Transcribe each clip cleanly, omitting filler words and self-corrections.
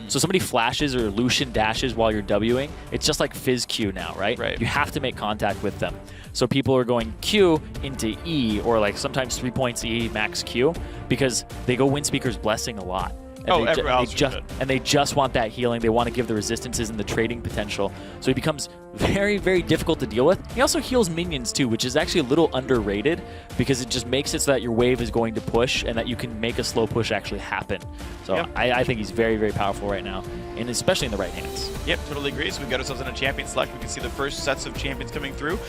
So somebody flashes or Lucian dashes while you're Wing, it's just like Fizz Q now, right? Right. You have to make contact with them. So people are going Q into E, or like sometimes 3 points E, max Q, because they go Windspeaker's Blessing a lot. And they just want that healing. They want to give the resistances and the trading potential. So he becomes very, very difficult to deal with. He also heals minions too, which is actually a little underrated because it just makes it so that your wave is going to push and that you can make a slow push actually happen. So yep. I think he's very, very powerful right now, and especially in the right hands. Yep, totally agree. So we've got ourselves in a champion select. We can see the first sets of champions coming through.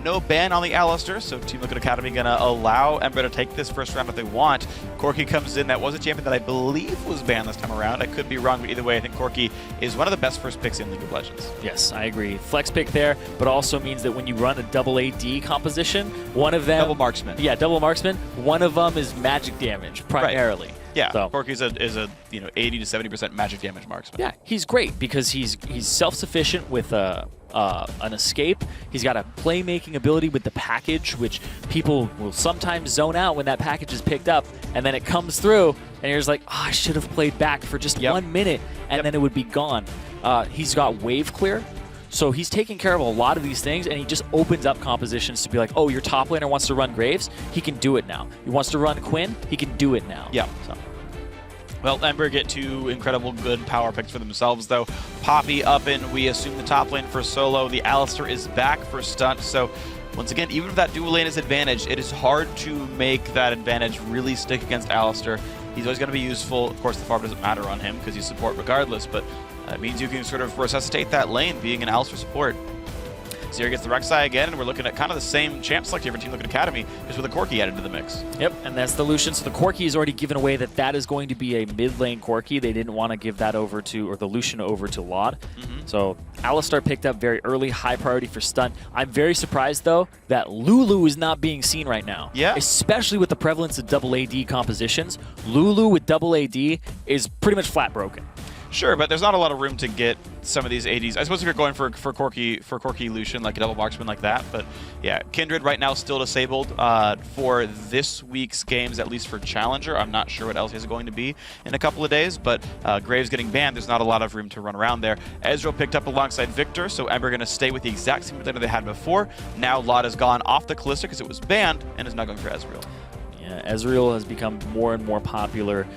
No ban on the Alistar, so Team Liquid Academy going to allow Ember to take this first round if they want. Corki comes in. That was a champion that I believe was banned this time around. I could be wrong, but either way, I think Corki is one of the best first picks in League of Legends. Yes, I agree. Flex pick there, but also means that when you run a double AD composition, one of them... Double marksman. Yeah, double marksman. One of them is magic damage, primarily. Right. Yeah, so, Corki is a 80 to 70% magic damage marksman. Yeah, he's great because he's self-sufficient with an escape. He's got a playmaking ability with the package, which people will sometimes zone out when that package is picked up, and then it comes through, and you're just like, oh, I should have played back for just 1 minute, and then it would be gone. He's got wave clear. So he's taking care of a lot of these things, and he just opens up compositions to be like, oh, your top laner wants to run Graves? He can do it now. He wants to run Quinn? He can do it now. Yeah. So. Well, Ember get 2 incredible good power picks for themselves, though. Poppy up in, we assume, the top lane for solo. The Alistar is back for stunt. So once again, even if that dual lane is advantage, it is hard to make that advantage really stick against Alistar. He's always going to be useful. Of course, the farm doesn't matter on him because he's support regardless, but it means you can sort of resuscitate that lane being an Alistar support. Zirene gets the Rek'Sai again, and we're looking at kind of the same champ select here for Team Liquid Academy, just with a Corki added to the mix. Yep, and that's the Lucian. So the Corki is already given away that is going to be a mid lane Corki. They didn't want to give that over to, or the Lucian over to Laud. So Alistar picked up very early, high priority for stun. I'm very surprised, though, that Lulu is not being seen right now. Yeah. Especially with the prevalence of double AD compositions. Lulu with double AD is pretty much flat broken. Sure, but there's not a lot of room to get some of these ADs. I suppose if you're going for Corki Lucian, like a double marksman like that, but yeah, Kindred right now still disabled for this week's games, at least for Challenger. I'm not sure what LCS is going to be in a couple of days, but Graves getting banned, there's not a lot of room to run around there. Ezreal picked up alongside Victor, so Ember going to stay with the exact same laner they had before. Now Laud has gone off the Kalista because it was banned and is now going for Ezreal. Yeah, Ezreal has become more and more popular,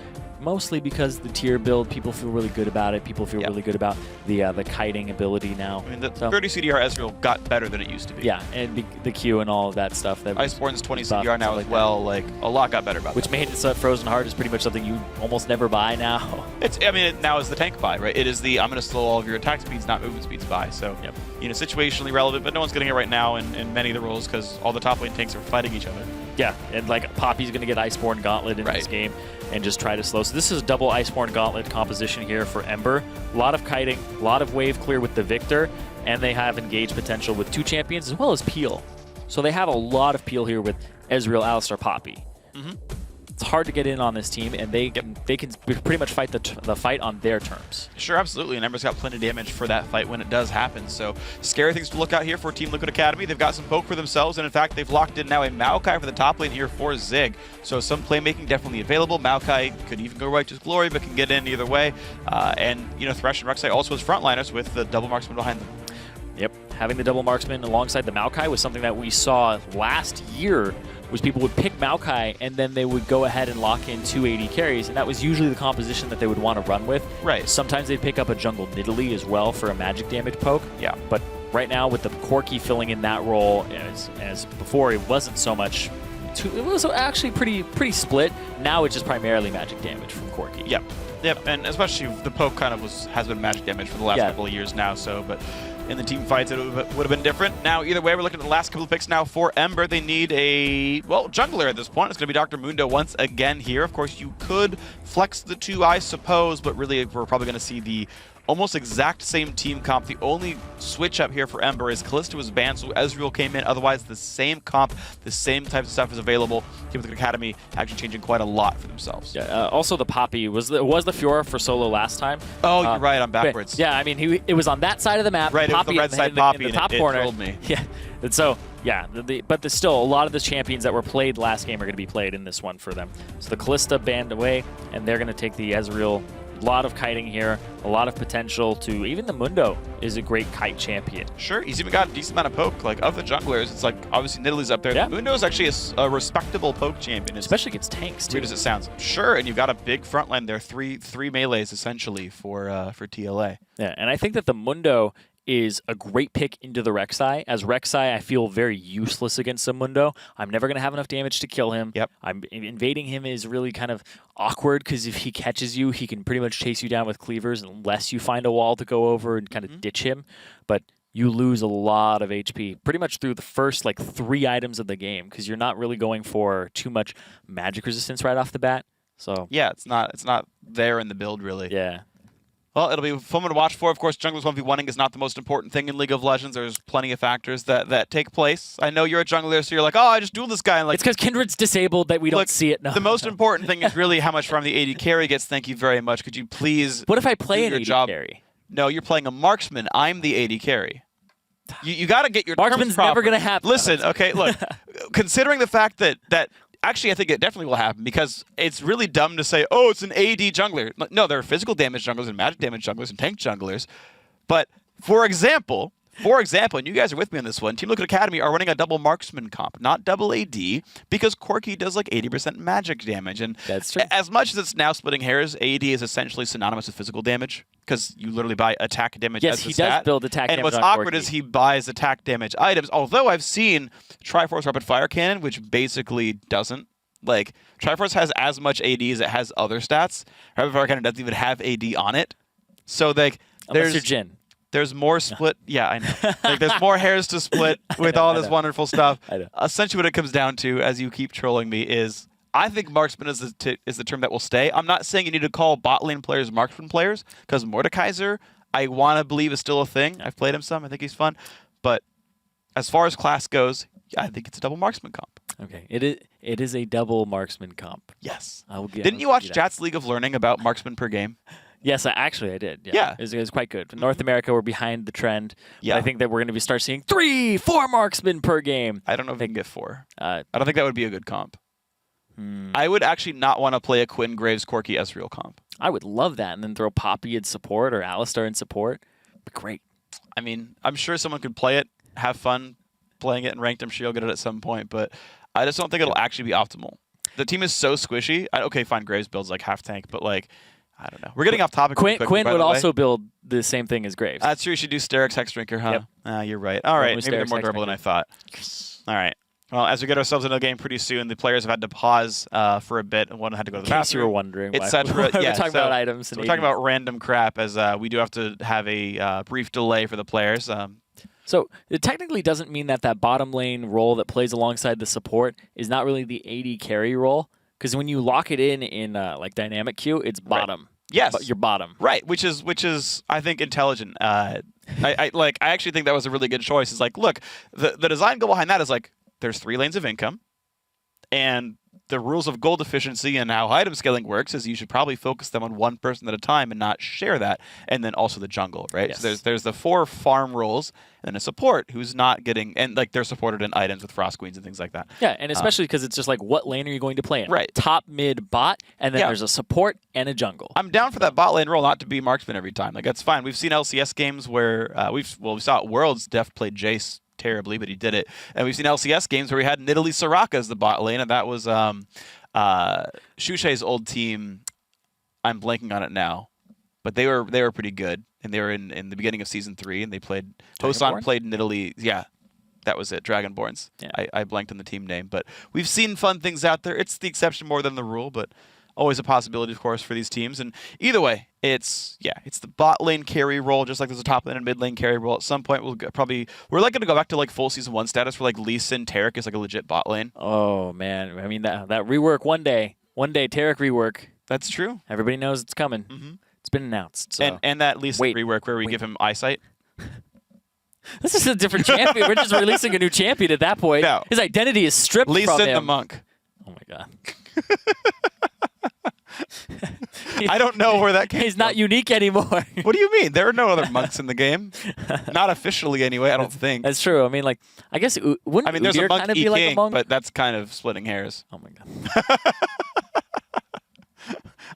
mostly because the tier build, people feel really good about it. People feel really good about the kiting ability now. I mean, the 30 CDR Ezreal got better than it used to be. Yeah, and the Q and all of that stuff. That Iceborne's 20 CDR now as well. Like, a lot got better about Which made it so Frozen Heart is pretty much something you almost never buy now. It now is the tank buy, right? It is the, I'm going to slow all of your attack speeds, not movement speeds buy. So, situationally relevant, but no one's getting it right now in many of the roles because all the top lane tanks are fighting each other. Yeah, and like Poppy's going to get Iceborne Gauntlet in this game and just try to slow. So this is a double Iceborne Gauntlet composition here for Ember. A lot of kiting, a lot of wave clear with the Victor, and they have engage potential with 2 champions as well as peel. So they have a lot of peel here with Ezreal, Alistar, Poppy. It's hard to get in on this team, and they can pretty much fight the fight on their terms. Sure, absolutely, and Ember's got plenty of damage for that fight when it does happen. So scary things to look out here for Team Liquid Academy. They've got some poke for themselves, and in fact, they've locked in now a Maokai for the top lane here for Zig. So some playmaking definitely available. Maokai could even go right to glory, but can get in either way. And Thresh and Rek'Sai also as frontliners with the double marksman behind them. Yep, having the double marksman alongside the Maokai was something that we saw last year, was people would pick Maokai and then they would go ahead and lock in 2 AD carries, and that was usually the composition that they would want to run with. Right. Sometimes they'd pick up a jungle Nidalee as well for a magic damage poke. Yeah. But right now with the Corki filling in that role, as before it wasn't so much, it was actually pretty split. Now it's just primarily magic damage from Corki. Yep. Yep, and especially the poke kind of has been magic damage for the last couple of years now, so, but in the team fights it would have been different. Now, either way, we're looking at the last couple of picks now for Ember. They need a, jungler at this point. It's going to be Dr. Mundo once again here. Of course, you could flex the 2, I suppose, but really we're probably going to see the almost exact same team comp. The only switch up here for Ember is Kalista was banned, so Ezreal came in. Otherwise, the same comp, the same types of stuff is available. Team Liquid Academy actually changing quite a lot for themselves. Yeah, also the Poppy was the Fiora for solo last time. Oh, you're right. I'm backwards. Yeah, I mean, it was on that side of the map. Right, Poppy it was the red side Poppy in the top it corner. trolled me. Yeah, and so yeah, but there's still a lot of the champions that were played last game are going to be played in this one for them. So the Kalista banned away, and they're going to take the Ezreal lot of kiting here, a lot of potential to, even the Mundo is a great kite champion. Sure, he's even got a decent amount of poke. Like, of the junglers, it's like, obviously Nidalee's up there. Yeah. The Mundo is actually a respectable poke champion. Especially against tanks, too. Weird as it sounds. Sure, and you've got a big front line there, three melees, essentially, for TLA. Yeah, and I think that the Mundo is a great pick into the Rek'Sai. As Rek'Sai, I feel very useless against the Mundo. I'm never going to have enough damage to kill him. Yep. Invading him is really kind of awkward because if he catches you, he can pretty much chase you down with cleavers unless you find a wall to go over and kind of ditch him. But you lose a lot of HP pretty much through the first like 3 items of the game because you're not really going for too much magic resistance right off the bat. So yeah, it's not there in the build really. Yeah. Well, it'll be fun to watch for. Of course, junglers 1v1ing is not the most important thing in League of Legends. There's plenty of factors that take place. I know you're a jungler, so you're like, oh, I just duel this guy. And like, it's because Kindred's disabled that we don't see it. No. The most important thing is really how much farm the AD carry gets. Thank you very much. Could you please What if I play an AD job? carry? No, you're playing a marksman. I'm the AD carry. You got to get your Marksman's never going to happen. Listen, okay, look, considering the fact that actually, I think it definitely will happen because it's really dumb to say, oh, it's an AD jungler. No, there are physical damage junglers and magic damage junglers and tank junglers. But for example, and you guys are with me on this one, Team Liquid Academy are running a double marksman comp, not double AD, because Corki does like 80% magic damage. And that's true. As much as it's now splitting hairs, AD is essentially synonymous with physical damage because you literally buy attack damage as a stat. Yes, he does build attack damage. And what's on awkward Corki. is he buys attack damage items, although I've seen Triforce Rapid Fire Cannon, which basically doesn't. Like, Triforce has as much AD as it has other stats. Rapid Fire Cannon doesn't even have AD on it. So, like, Unless you're Jhin. There's more split. Yeah, I know. Like, there's more hairs to split with all this wonderful stuff. I know. Essentially, what it comes down to, as you keep trolling me, is I think marksman is the term that will stay. I'm not saying you need to call bot lane players marksman players, because Mordekaiser, I want to believe, is still a thing. I've played him some. I think he's fun. But as far as class goes, I think it's a double marksman comp. Okay, it is a double marksman comp. Yes. Didn't you watch Jat's League of Learning about marksman per game? Yes, I did. Yeah. It was quite good. North America, we're behind the trend. Yeah. I think that we're going to start seeing 3, 4 marksmen per game. I don't know if they can get 4. I don't think that would be a good comp. I would actually not want to play a Quinn Graves Corki Ezreal comp. I would love that, and then throw Poppy in support or Alistar in support. Be great. I mean, I'm sure someone could play it, have fun playing it in ranked. I'm sure you'll get it at some point, but I just don't think it'll actually be optimal. The team is so squishy. Okay, fine, Graves builds like half tank, but like, I don't know. We're getting off topic. Quinn would also build the same thing as Graves. That's true. You should do Sterix Hex Drinker, huh? Yep. You're right. All right, maybe they're more durable than I thought. All right. Well, as we get ourselves into the game pretty soon, the players have had to pause for a bit, and one had to go to the bathroom. In case you were wondering, etc. We're talking about items. So we're talking about random crap, as we do have to have a brief delay for the players. So it technically doesn't mean that bottom lane role that plays alongside the support is not really the AD carry role, because when you lock it in like dynamic queue, it's bottom. Right. Yes, your bottom. Right, which is I think intelligent. I actually think that was a really good choice. It's like, look, the design goal behind that is like, there's 3 lanes of income, and the rules of gold efficiency and how item scaling works is you should probably focus them on one person at a time and not share that, and then also the jungle, right? Yes. So there's the 4 farm roles and a support who's not getting, and like they're supported in items with Frost Queens and things like that. Yeah, and especially because it's just like, what lane are you going to play in? Right. Top, mid, bot, and then there's a support and a jungle. I'm down for that bot lane role, not to be marksman every time. Like, that's fine. We've seen LCS games where we saw at Worlds, Def played Jace terribly, but he did it. And we've seen LCS games where we had Nidalee Soraka as the bot lane, and that was Shushei's old team. I'm blanking on it now, but they were pretty good, and they were in the beginning of season 3, and they played. Hosan played Nidalee. Yeah, that was it. Dragonborns. Yeah. I blanked on the team name, but we've seen fun things out there. It's the exception more than the rule, but always a possibility, of course, for these teams. And either way, it's the bot lane carry role, just like there's a top lane and mid lane carry role. At some point, we're like going to go back to like full season 1 status for like Lee Sin Taric is like a legit bot lane. Oh man, I mean that rework one day Taric rework. That's true. Everybody knows it's coming. Mm-hmm. It's been announced. So. And that Lee Sin rework where we give him eyesight. This is a different champion. We're just releasing a new champion at that point. No. His identity is stripped Lee from Sin him. the monk. Oh my god. I don't know where that came He's from. not unique anymore. What do you mean? There are no other monks in the game. Not officially, anyway. I don't think. That's true. I mean, like, I guess wouldn't there's a Udyr monk kind of be like a monk? but that's kind of splitting hairs. Oh my god.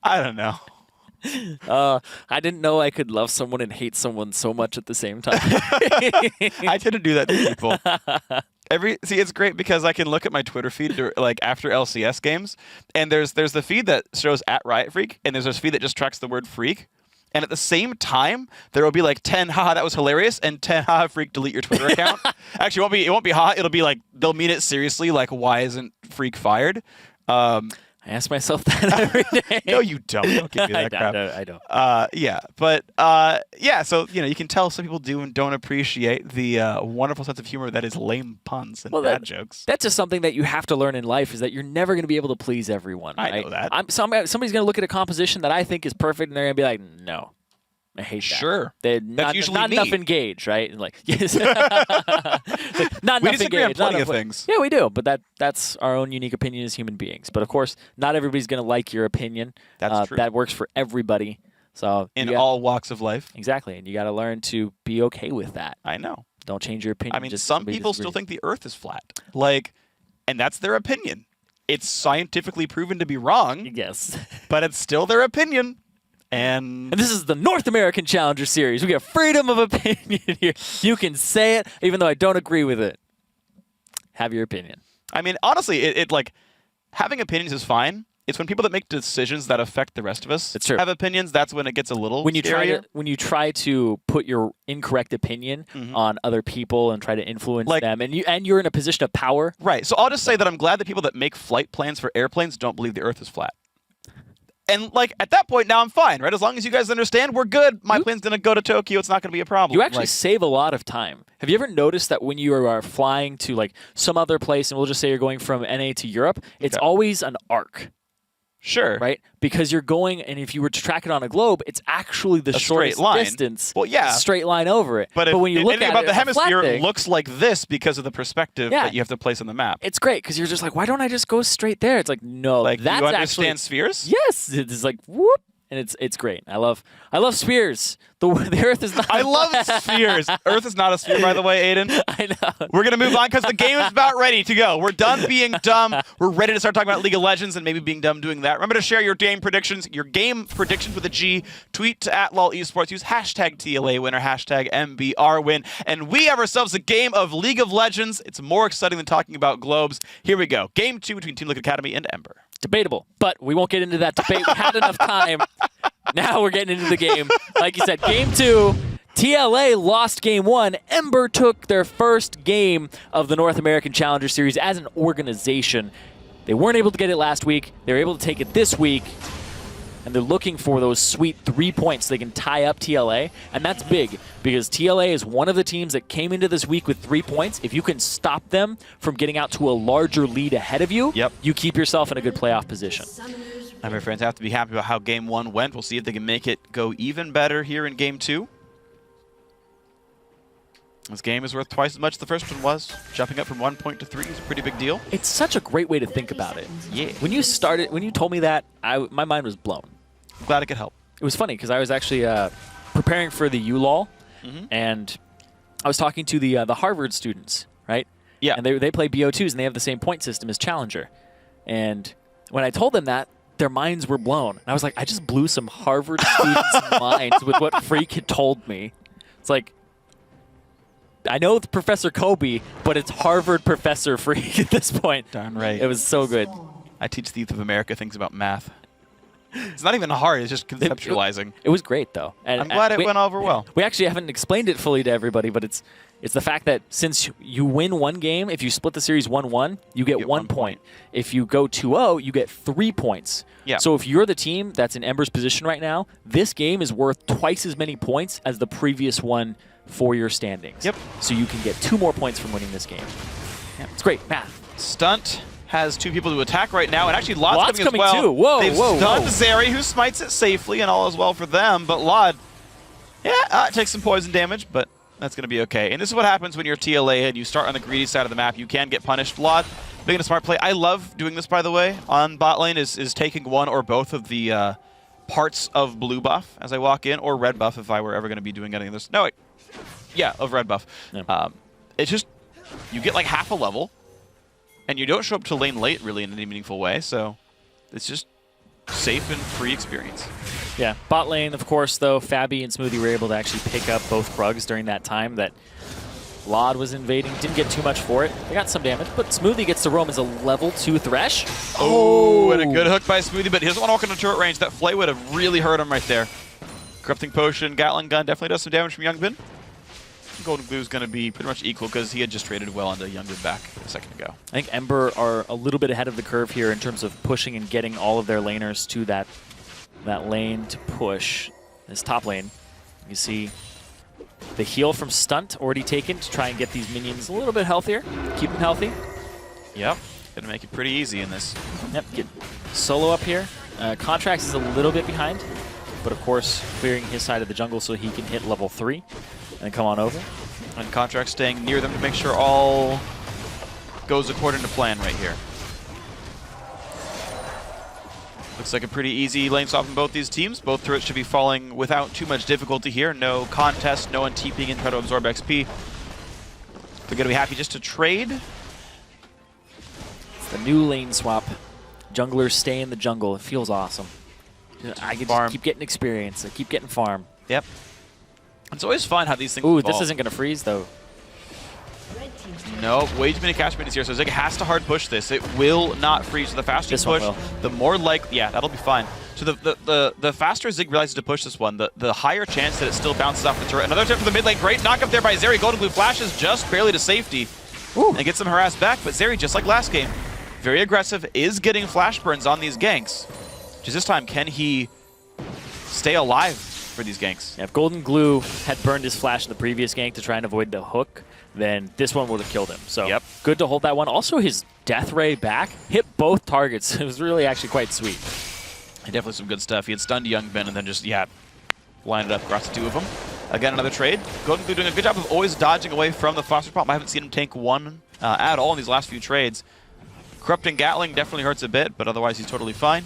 I don't know. I didn't know I could love someone and hate someone so much at the same time. I tend to do that to people. See, it's great because I can look at my Twitter feed like after LCS games, and there's the feed that shows @RiotFreak, and there's this feed that just tracks the word Phreak. And at the same time, there will be like 10, haha, that was hilarious, and 10, haha, Phreak, delete your Twitter account. Actually, it won't be haha, it'll be like, they'll mean it seriously, like, why isn't Phreak fired? I ask myself that every day. No, you don't. Don't give me that crap. I don't. Yeah, but yeah. So you can tell some people do and don't appreciate the wonderful sense of humor that is lame puns and bad jokes. That's just something that you have to learn in life. Is that you're never going to be able to please everyone. I know that. Somebody's going to look at a composition that I think is perfect, and they're going to be like, no. I hate that. Sure. They're That's usually not me. enough engaged, right? And like, yes. Like, not we enough disagree engaged. on plenty of things. Yeah, we do. But that's our own unique opinion as human beings. But of course, not everybody's going to like your opinion. That's true. That works for everybody. So in all walks of life. Exactly. And you got to learn to be okay with that. I know. Don't change your opinion. I mean, some people still think the Earth is flat. Like, and that's their opinion. It's scientifically proven to be wrong. Yes. But it's still their opinion. And this is the North American Challenger Series. We got freedom of opinion here. You can say it, even though I don't agree with it. Have your opinion. I mean, honestly, it like having opinions is fine. It's when people that make decisions that affect the rest of us have opinions. That's when it gets a little scarier. When you try to put your incorrect opinion on other people and try to influence them, and you're in a position of power. Right. So I'll just say that I'm glad that people that make flight plans for airplanes don't believe the Earth is flat. And, like, at that point, now I'm fine, right? As long as you guys understand, we're good. My plane's going to go to Tokyo. It's not going to be a problem. You actually save a lot of time. Have you ever noticed that when you are flying to, like, some other place, and we'll just say you're going from NA to Europe, it's always an arc. Sure. Right? Because you're going, and if you were to track it on a globe, it's actually the shortest distance. Well, yeah. It's a straight line over it. But when you look at it, the hemisphere, it looks like this because of the perspective that you have to place on the map. It's great, because you're just like, why don't I just go straight there? It's like, no, like, that's you understand spheres? Yes. It's like, whoop. And it's great. I love spheres. The Earth is not. I love spheres. Earth is not a sphere, by the way, Aiden. I know. We're gonna move on because the game is about ready to go. We're done being dumb. We're ready to start talking about League of Legends and maybe being dumb doing that. Remember to share your game predictions. With a G. Tweet to @LOLesports. Use #TLA winner, #MBR win, and we have ourselves a game of League of Legends. It's more exciting than talking about globes. Here we go. Game 2 between Team Liquid Academy and Ember. Debatable, but we won't get into that debate. We had enough time. Now we're getting into the game. Like you said, Game 2, TLA lost Game 1. Ember took their first game of the North American Challenger Series as an organization. They weren't able to get it last week. They were able to take it this week. And they're looking for those sweet 3 points so they can tie up TLA. And that's big because TLA is one of the teams that came into this week with 3 points. If you can stop them from getting out to a larger lead ahead of you, you keep yourself in a good playoff position. Now, my friends, have to be happy about how Game 1 went. We'll see if they can make it go even better here in Game 2. This game is worth twice as much as the first one was. Jumping up from 1 point to 3 is a pretty big deal. It's such a great way to think about it. Yeah. When you told me that, my mind was blown. I'm glad it could help. It was funny because I was actually preparing for the ULOL, and I was talking to the Harvard students, right? Yeah. And they play BO2s, and they have the same point system as Challenger. And when I told them that, their minds were blown. And I was like, I just blew some Harvard students' minds with what Phreak had told me. It's like, I know it's Professor Kobe, but it's Harvard Professor Phreak at this point. Darn right. It was so good. I teach the youth of America things about math. It's not even hard. It's just conceptualizing. It was great, though. And I'm glad it went over well. We actually haven't explained it fully to everybody, but it's the fact that since you win one game, if you split the series 1-1, you get 1 point. If you go 2-0, you get 3 points. Yeah. So if you're the team that's in Ember's position right now, this game is worth twice as many points as the previous one for your standings. Yep. So you can get 2 more points from winning this game. Yeah, it's great. Math. Stunt has 2 people to attack right now, and actually Lod's coming as well. Too. Whoa, They've stunned Zeri, who smites it safely, and all is well for them. But Lod, takes some poison damage, but that's going to be okay. And this is what happens when you're TLA and you start on the greedy side of the map. You can get punished. Lod, making a smart play. I love doing this, by the way, on bot lane, is taking one or both of the parts of blue buff as I walk in, or red buff if I were ever going to be doing any of this. No, wait. Yeah, of red buff. Yeah. It's just, you get like half a level, and you don't show up to lane late, really, in any meaningful way, so it's just safe and free experience. Yeah, bot lane, of course, though, Fabi and Smoothie were able to actually pick up both Krugs during that time that Lod was invading. Didn't get too much for it. They got some damage, but Smoothie gets to roam as a level 2 Thresh. Oh, and a good hook by Smoothie, but he doesn't want to walk into turret range. That Flay would have really hurt him right there. Corrupting Potion, Gatling Gun definitely does some damage from Youngbin. Golden Glue is going to be pretty much equal because he had just traded well onto Youngbin back a second ago. I think Ember are a little bit ahead of the curve here in terms of pushing and getting all of their laners to that lane to push. This top lane, you see the heal from Stunt already taken to try and get these minions a little bit healthier, keep them healthy. Yep, gonna make it pretty easy in this. Yep, get Solo up here. Contracts is a little bit behind, but of course clearing his side of the jungle so he can hit level 3 and come on over. And Contract staying near them to make sure all goes according to plan right here. Looks like a pretty easy lane swap from both these teams. Both turrets should be falling without too much difficulty here. No contest, no one TPing in, try to absorb XP. They're going to be happy just to trade. It's the new lane swap. Junglers stay in the jungle. It feels awesome. I can just keep getting experience. I keep getting farm. Yep. It's always fun how these things Ooh, evolve. This isn't going to freeze, though. No, way too many cash minis here, so Zig has to hard push this. It will not freeze. So the faster you push, the more likely, yeah, that'll be fine. So the faster Zig realizes to push this one, the higher chance that it still bounces off the turret. Another turret for the mid lane. Great knock up there by Zeri. Golden Glue flashes just barely to safety. Ooh. And gets some harassed back, but Zeri, just like last game, very aggressive, is getting flash burns on these ganks. Just this time, can he stay alive for these ganks? Yeah, if Golden Glue had burned his flash in the previous gank to try and avoid the hook, then this one would have killed him. So good to hold that one. Also, his Death Ray back hit both targets. It was really actually quite sweet. And definitely some good stuff. He had stunned Youngbin and then just, lined it up across the two of them. Again, another trade. Golden Glue doing a good job of always dodging away from the Foster Pop. I haven't seen him tank one at all in these last few trades. Corrupting Gatling definitely hurts a bit, but otherwise he's totally fine.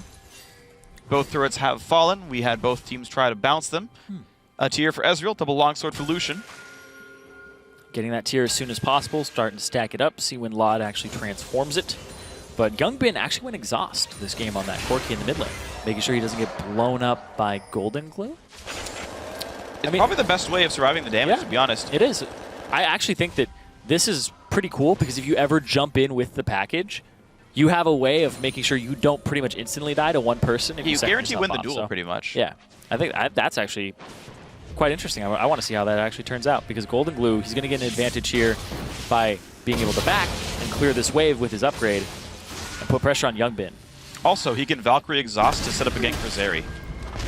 Both turrets have fallen. We had both teams try to bounce them. A tier for Ezreal, double longsword for Lucian. Getting that tier as soon as possible, starting to stack it up, see when Lod actually transforms it. But Youngbin actually went exhaust this game on that Corki in the mid lane, making sure he doesn't get blown up by Golden Glue. It's probably the best way of surviving the damage, to be honest. It is. I actually think that this is pretty cool because if you ever jump in with the package, you have a way of making sure you don't pretty much instantly die to one person. If you guarantee win the duel, pretty much. Yeah, I think that's actually quite interesting. I want to see how that actually turns out because Golden Glue, he's going to get an advantage here by being able to back and clear this wave with his upgrade and put pressure on Youngbin. Also, he can Valkyrie exhaust to set up a gank for Zeri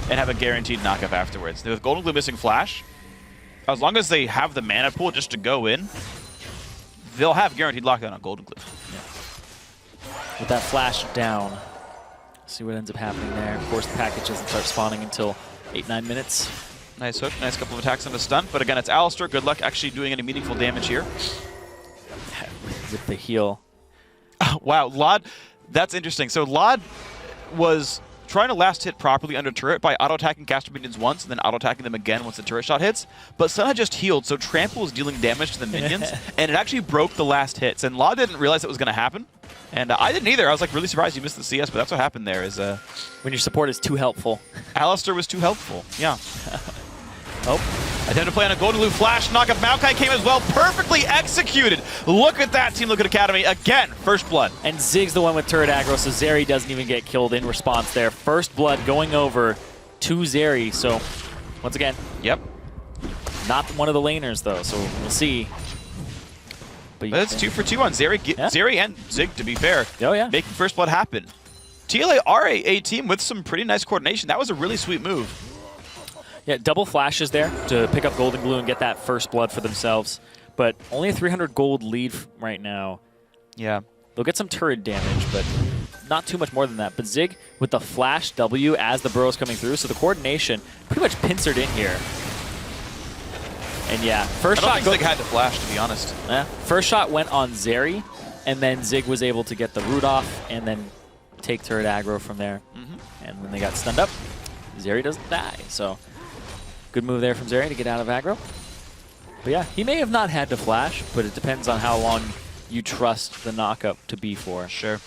and have a guaranteed knockup afterwards. With Golden Glue missing flash, as long as they have the mana pool just to go in, they'll have guaranteed lockdown on Golden Glue. Yeah. With that flash down, see what ends up happening there. Of course, the package doesn't start spawning until 8-9 minutes. Nice hook, nice couple of attacks on the stun, but again, it's Alistar. Good luck actually doing any meaningful damage here. With the heal. Wow, Lod, that's interesting. So Lod was trying to last hit properly under turret by auto-attacking caster minions once and then auto-attacking them again once the turret shot hits. But Sun had just healed, so Trample was dealing damage to the minions, and it actually broke the last hits. And Lod didn't realize it was going to happen. And I didn't either. I was like really surprised you missed the CS, but that's what happened there. Is when your support is too helpful. Alistar was too helpful. Yeah. Oh. Attempt to play on a Golden Glue flash. Knockup Maokai came as well. Perfectly executed. Look at that, Team Liquid Academy. Again, first blood. And Zig's the one with turret aggro, so Zeri doesn't even get killed in response there. First blood going over to Zeri. So, once again, not one of the laners, though, so we'll see. But it's 2 for 2 on Zeri. Zeri and Zig, to be fair. Oh, yeah. Making first blood happen. TLA are a team with some pretty nice coordination. That was a really sweet move. Yeah, double flashes there to pick up Golden Glue and get that first blood for themselves. But only a 300 gold lead right now. Yeah. They'll get some turret damage, but not too much more than that. But Zig with the flash W as the burrow's coming through, so the coordination pretty much pincered in here. And yeah, first shot. I don't think Zig had to flash, to be honest. Yeah, first shot went on Zeri, and then Zig was able to get the root off and then take turret aggro from there. And when they got stunned up, Zeri doesn't die. So good move there from Zeri to get out of aggro. But yeah, he may have not had to flash, but it depends on how long you trust the knockup to be for. Sure.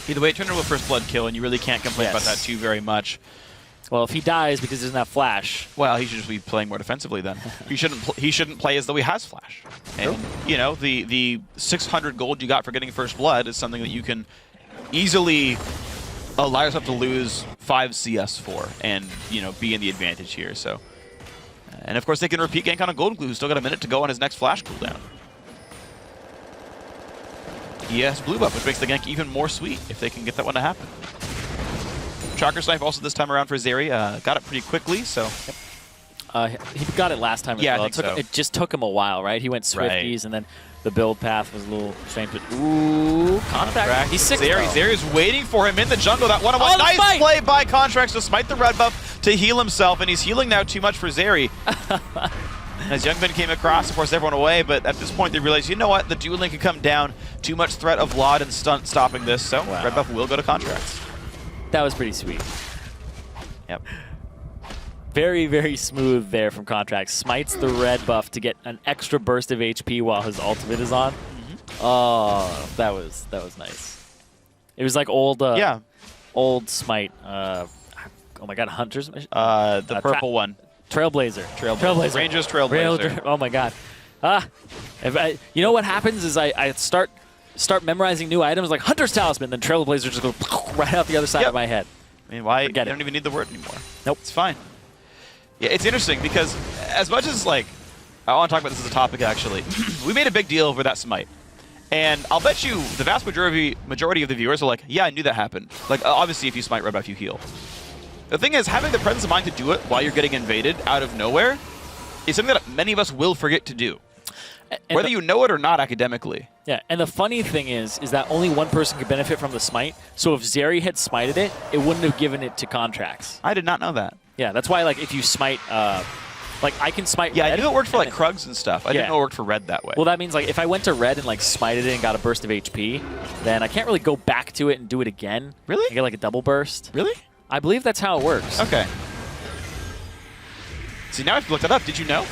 Either way, it turned into a first blood kill, and you really can't complain about that too very much. Well, if he dies because he doesn't have flash, well, he should just be playing more defensively then. he shouldn't play as though he has flash. And you know, the 600 gold you got for getting first blood is something that you can easily allow yourself to lose 5 CS for, and you know, be in the advantage here. So, and of course they can repeat gank on a Golden Glue who's still got a minute to go on his next flash cooldown. He has blue buff, which makes the gank even more sweet if they can get that one to happen. Shocker Snipe also this time around for Zeri. Got it pretty quickly, so... he got it last time as well. It just took him a while, right? He went Swifties, and then the build path was a little strange. But ooh, Contract. He's 6. Zeri's waiting for him in the jungle. That one-on-one. Nice play by Contracts to smite the red buff to heal himself, and he's healing now too much for Zeri. As Youngbin came across, of course, everyone away, but at this point they realize, you know what, the dueling could come down. Too much threat of Laud and stunt stopping this, so red buff will go to Contracts. That was pretty sweet. Yep. Very, very smooth there from Contracts. Smites the red buff to get an extra burst of HP while his ultimate is on. Oh, that was nice. It was like old old Smite. Oh my god, Hunter's mission? The purple one. Trailblazer. Rangers Trailblazer. Oh my god. You know what happens is I start memorizing new items like Hunter's Talisman, then Trailblazer just go right out the other side of my head. I mean, why? You don't even need the word anymore. Nope. It's fine. Yeah, it's interesting because as much as, like, I want to talk about this as a topic, actually. We made a big deal over that smite. And I'll bet you the vast majority of the viewers are like, yeah, I knew that happened. Like, obviously, if you smite red buff, you heal. The thing is, having the presence of mind to do it while you're getting invaded out of nowhere is something that many of us will forget to do. And whether you know it or not academically. Yeah, and the funny thing is that only one person could benefit from the smite. So if Zeri had smited it, it wouldn't have given it to Contracts. I did not know that. Yeah, that's why, like, if you smite, like, I can smite red. I knew it worked for, like, Krugs and stuff. I didn't know it worked for red that way. Well, that means, like, if I went to red and, like, smited it and got a burst of HP, then I can't really go back to it and do it again. Really? I get, like, a double burst. Really? I believe that's how it works. Okay. See, now I've looked it up. Did you know?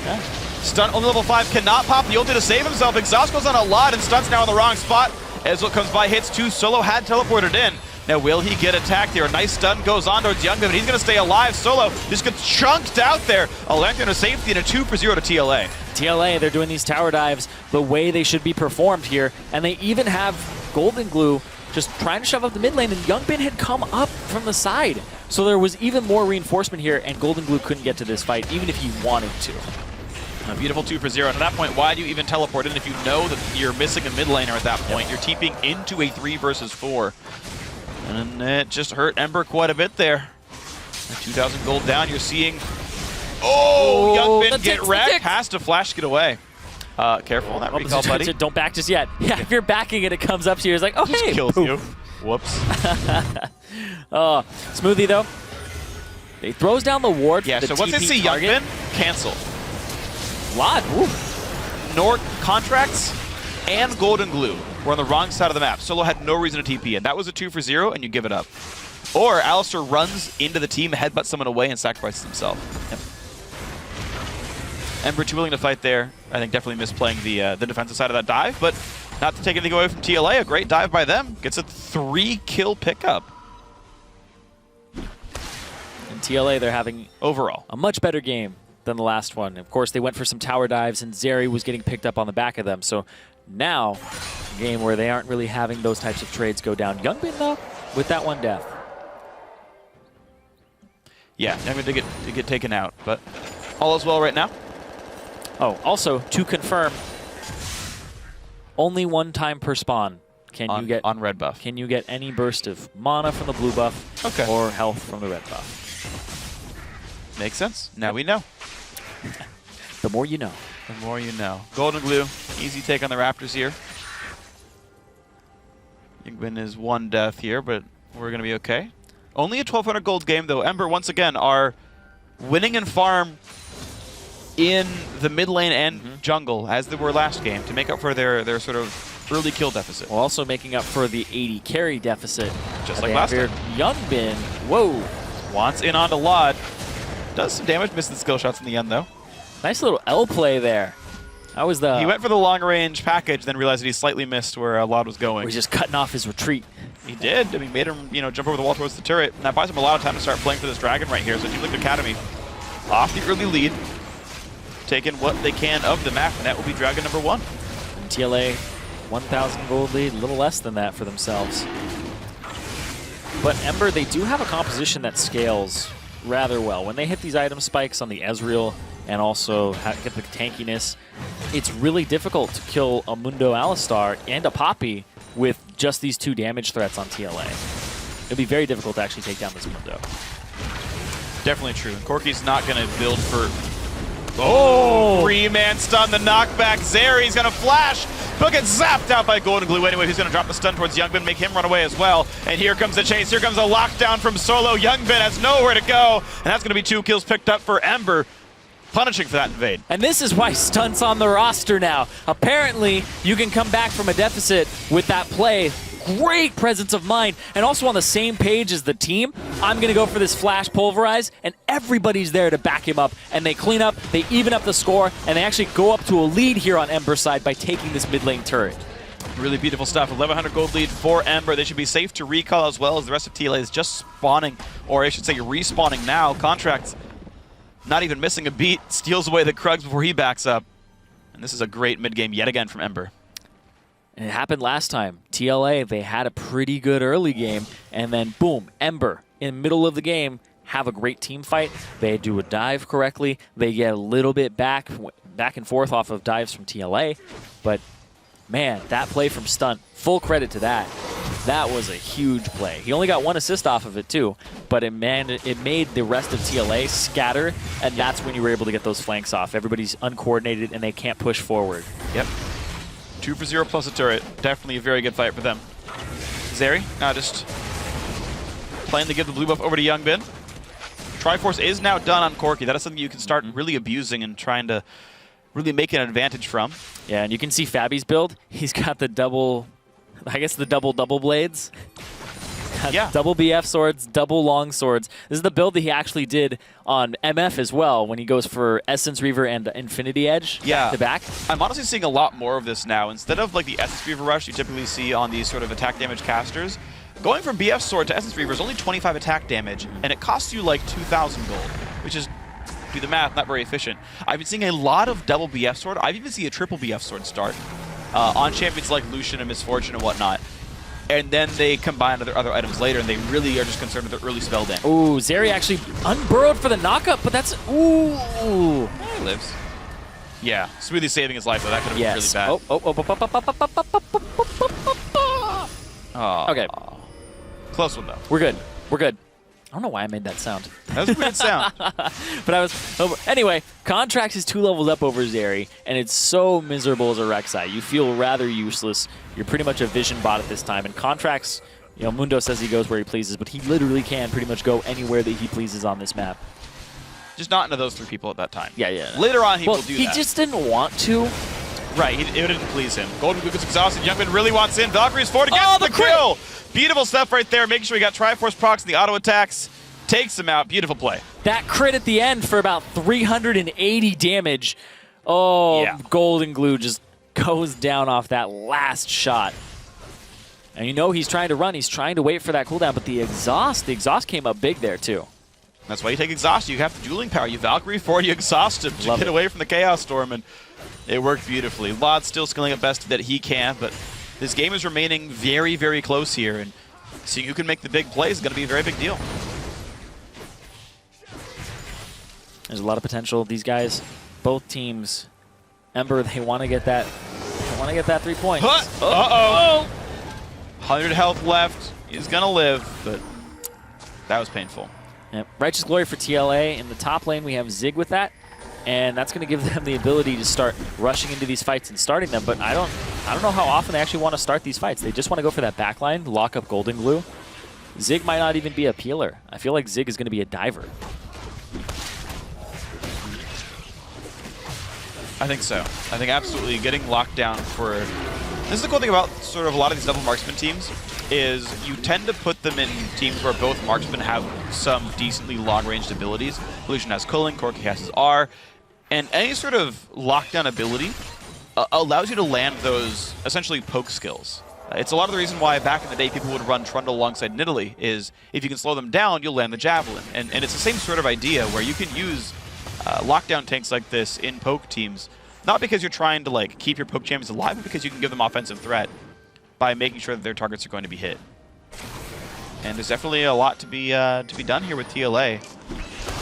Yeah. Stunt only level 5 cannot pop the ulti to save himself. Exhaust goes on a lot, and Stunt's now in the wrong spot. As what comes by hits 2. Solo had teleported in. Now, will he get attacked here? A nice stun goes on towards Youngbin, but he's going to stay alive. Solo just gets chunked out there. A lantern of safety and a 2 for 0 to TLA. TLA, they're doing these tower dives the way they should be performed here, and they even have Golden Glue just trying to shove up the mid lane, and Youngbin had come up from the side. So there was even more reinforcement here, and Golden Glue couldn't get to this fight, even if he wanted to. A beautiful 2 for 0. And at that point, why do you even teleport in if you know that you're missing a mid laner at that point? You're TPing into a 3 versus 4. And it just hurt Ember quite a bit there. 2,000 gold down. You're seeing... Oh, Youngbin get wrecked. Has to flash get away. Careful on that recall, buddy. Don't back just yet. Yeah, if you're backing it, it comes up to you. It's like, oh, just hey. Kills you. Whoops. Oh, Smoothie, though. He throws down the ward. Yeah, for the so once they see Youngbin, cancel. Lot. Nort Contracts and Golden Glue were on the wrong side of the map. Solo had no reason to TP in. That was a 2 for 0, and you give it up. Or Alistair runs into the team, headbutts someone away, and sacrifices himself. Yep. Ember too willing to fight there. I think definitely misplaying the defensive side of that dive, but not to take anything away from TLA. A great dive by them. Gets a 3-kill pickup. And TLA, they're having overall a much better game than the last one. Of course, they went for some tower dives, and Zeri was getting picked up on the back of them. So now, a game where they aren't really having those types of trades go down. Youngbin, though, with that one death. Yeah, Youngbin did get taken out, but all is well right now. Oh, also, to confirm, only 1 time per spawn can you get on red buff. Can you get any burst of mana from the blue buff or health from the red buff? Makes sense. Now we know. The more you know. The more you know. Golden Glue, easy take on the Raptors here. Youngbin is 1 death here, but we're going to be okay. Only a 1,200 gold game, though. Ember, once again, are winning in farm in the mid lane and jungle, as they were last game, to make up for their sort of early kill deficit. Well, also making up for the 80 carry deficit. Just like last time. Youngbin, whoa. Wants in onto Laud. Does some damage, misses the skill shots in the end, though. Nice little L play there. That was the... He went for the long-range package, then realized that he slightly missed where Laud was going. He's just cutting off his retreat. He did. I mean, made him, jump over the wall towards the turret. And that buys him a lot of time to start playing for this dragon right here. So Team Liquid Academy off the early lead, taking what they can of the map, and that will be dragon number 1. And TLA, 1,000 gold lead, a little less than that for themselves. But Ember, they do have a composition that scales rather well. When they hit these item spikes on the Ezreal and also get the tankiness, it's really difficult to kill a Mundo Alistar and a Poppy with just these 2 damage threats on TLA. It'd be very difficult to actually take down this Mundo. Definitely true. And Corki's not going to build for... Oh! 3-man stun, the knockback. Zeri's going to flash. He'll get zapped out by Golden Glue anyway. He's going to drop the stun towards Youngbin, make him run away as well. And here comes the chase. Here comes a lockdown from Solo. Youngbin has nowhere to go. And that's going to be 2 kills picked up for Ember, punishing for that invade. And this is why Stunt's on the roster now. Apparently, you can come back from a deficit with that play. Great presence of mind, and also on the same page as the team. I'm going to go for this flash pulverize, and everybody's there to back him up. And they clean up, they even up the score, and they actually go up to a lead here on Ember's side by taking this mid lane turret. Really beautiful stuff. 1,100 gold lead for Ember. They should be safe to recall as well as the rest of TLA is just spawning, or I should say respawning now. Contract's not even missing a beat, steals away the Krugs before he backs up. And this is a great mid game yet again from Ember. And it happened last time. TLA, they had a pretty good early game, and then boom, Ember, in the middle of the game, have a great team fight. They do a dive correctly. They get a little bit back and forth off of dives from TLA. But man, that play from Stunt, full credit to that. That was a huge play. He only got 1 assist off of it too, but it made the rest of TLA scatter, and that's when you were able to get those flanks off. Everybody's uncoordinated and they can't push forward. Yep. 2 for 0 plus a turret. Definitely a very good fight for them. Zeri, just planning to give the blue buff over to Youngbin. Triforce is now done on Corki. That is something you can start really abusing and trying to really make an advantage from. Yeah, and you can see Fabi's build. He's got the double, I guess the double blades. Yeah. Double BF swords, double long swords. This is the build that he actually did on MF as well when he goes for Essence Reaver and Infinity Edge back to back. I'm honestly seeing a lot more of this now. Instead of like the Essence Reaver rush you typically see on these sort of attack damage casters, going from BF sword to Essence Reaver is only 25 attack damage, and it costs you like 2,000 gold, which is, do the math, not very efficient. I've been seeing a lot of double BF sword. I've even seen a triple BF sword start on champions like Lucian and Misfortune and whatnot. And then they combine other items later, and they really are just concerned with their early spell damage. Ooh, Zeri actually unburrowed for the knockup, but that's... Ooh. He lives. Yeah, smoothly saving his life, though. That could have been really bad. Oh. Okay. Close one, though. We're good. We're good. I don't know why I made that sound. That was a weird sound. But I was... Anyway, Contract is 2 levels up over Zeri, and it's so miserable as a Rek'Sai. You feel rather useless. You're pretty much a vision bot at this time. And Contract's, Mundo says he goes where he pleases, but he literally can pretty much go anywhere that he pleases on this map. Just not into those 3 people at that time. Yeah, yeah. Later on, he will do that. He just didn't want to. Right, it didn't please him. Golden Glue gets exhausted. Youngbin really wants in. Valkyrie's forward to get the kill. Beautiful stuff right there. Making sure he got Triforce procs and the auto attacks. Takes him out. Beautiful play. That crit at the end for about 380 damage. Oh, yeah. Golden Glue just goes down off that last shot. And he's trying to run. He's trying to wait for that cooldown, but the exhaust came up big there too. That's why you take exhaust. You have the dueling power. You Valkyrie forward, you exhaust him to get away from the Chaos Storm, and it worked beautifully. Laud's still skilling up best that he can, but this game is remaining very, very close here, and seeing who can make the big plays is going to be a very big deal. There's a lot of potential. These guys, both teams, Ember, they want to get that. They want to get that 3 points. Uh-oh. 100 health left. He's going to live, but that was painful. Yep. Righteous Glory for TLA. In the top lane, we have Zig with that, and that's going to give them the ability to start rushing into these fights and starting them. But I don't know how often they actually want to start these fights. They just want to go for that backline, lock up Golden Glue. Zig might not even be a peeler. I feel like Zig is going to be a diver. I think so. I think absolutely getting locked down for... This is the cool thing about sort of a lot of these double marksman teams is you tend to put them in teams where both marksmen have some decently long-ranged abilities. Lucian has Culling, Corki has his R, and any sort of lockdown ability allows you to land those essentially poke skills. It's a lot of the reason why back in the day people would run Trundle alongside Nidalee is if you can slow them down, you'll land the Javelin. And it's the same sort of idea where you can use lockdown tanks like this in poke teams, not because you're trying to like keep your poke champions alive, but because you can give them offensive threat by making sure that their targets are going to be hit. And there's definitely a lot to be done here with TLA.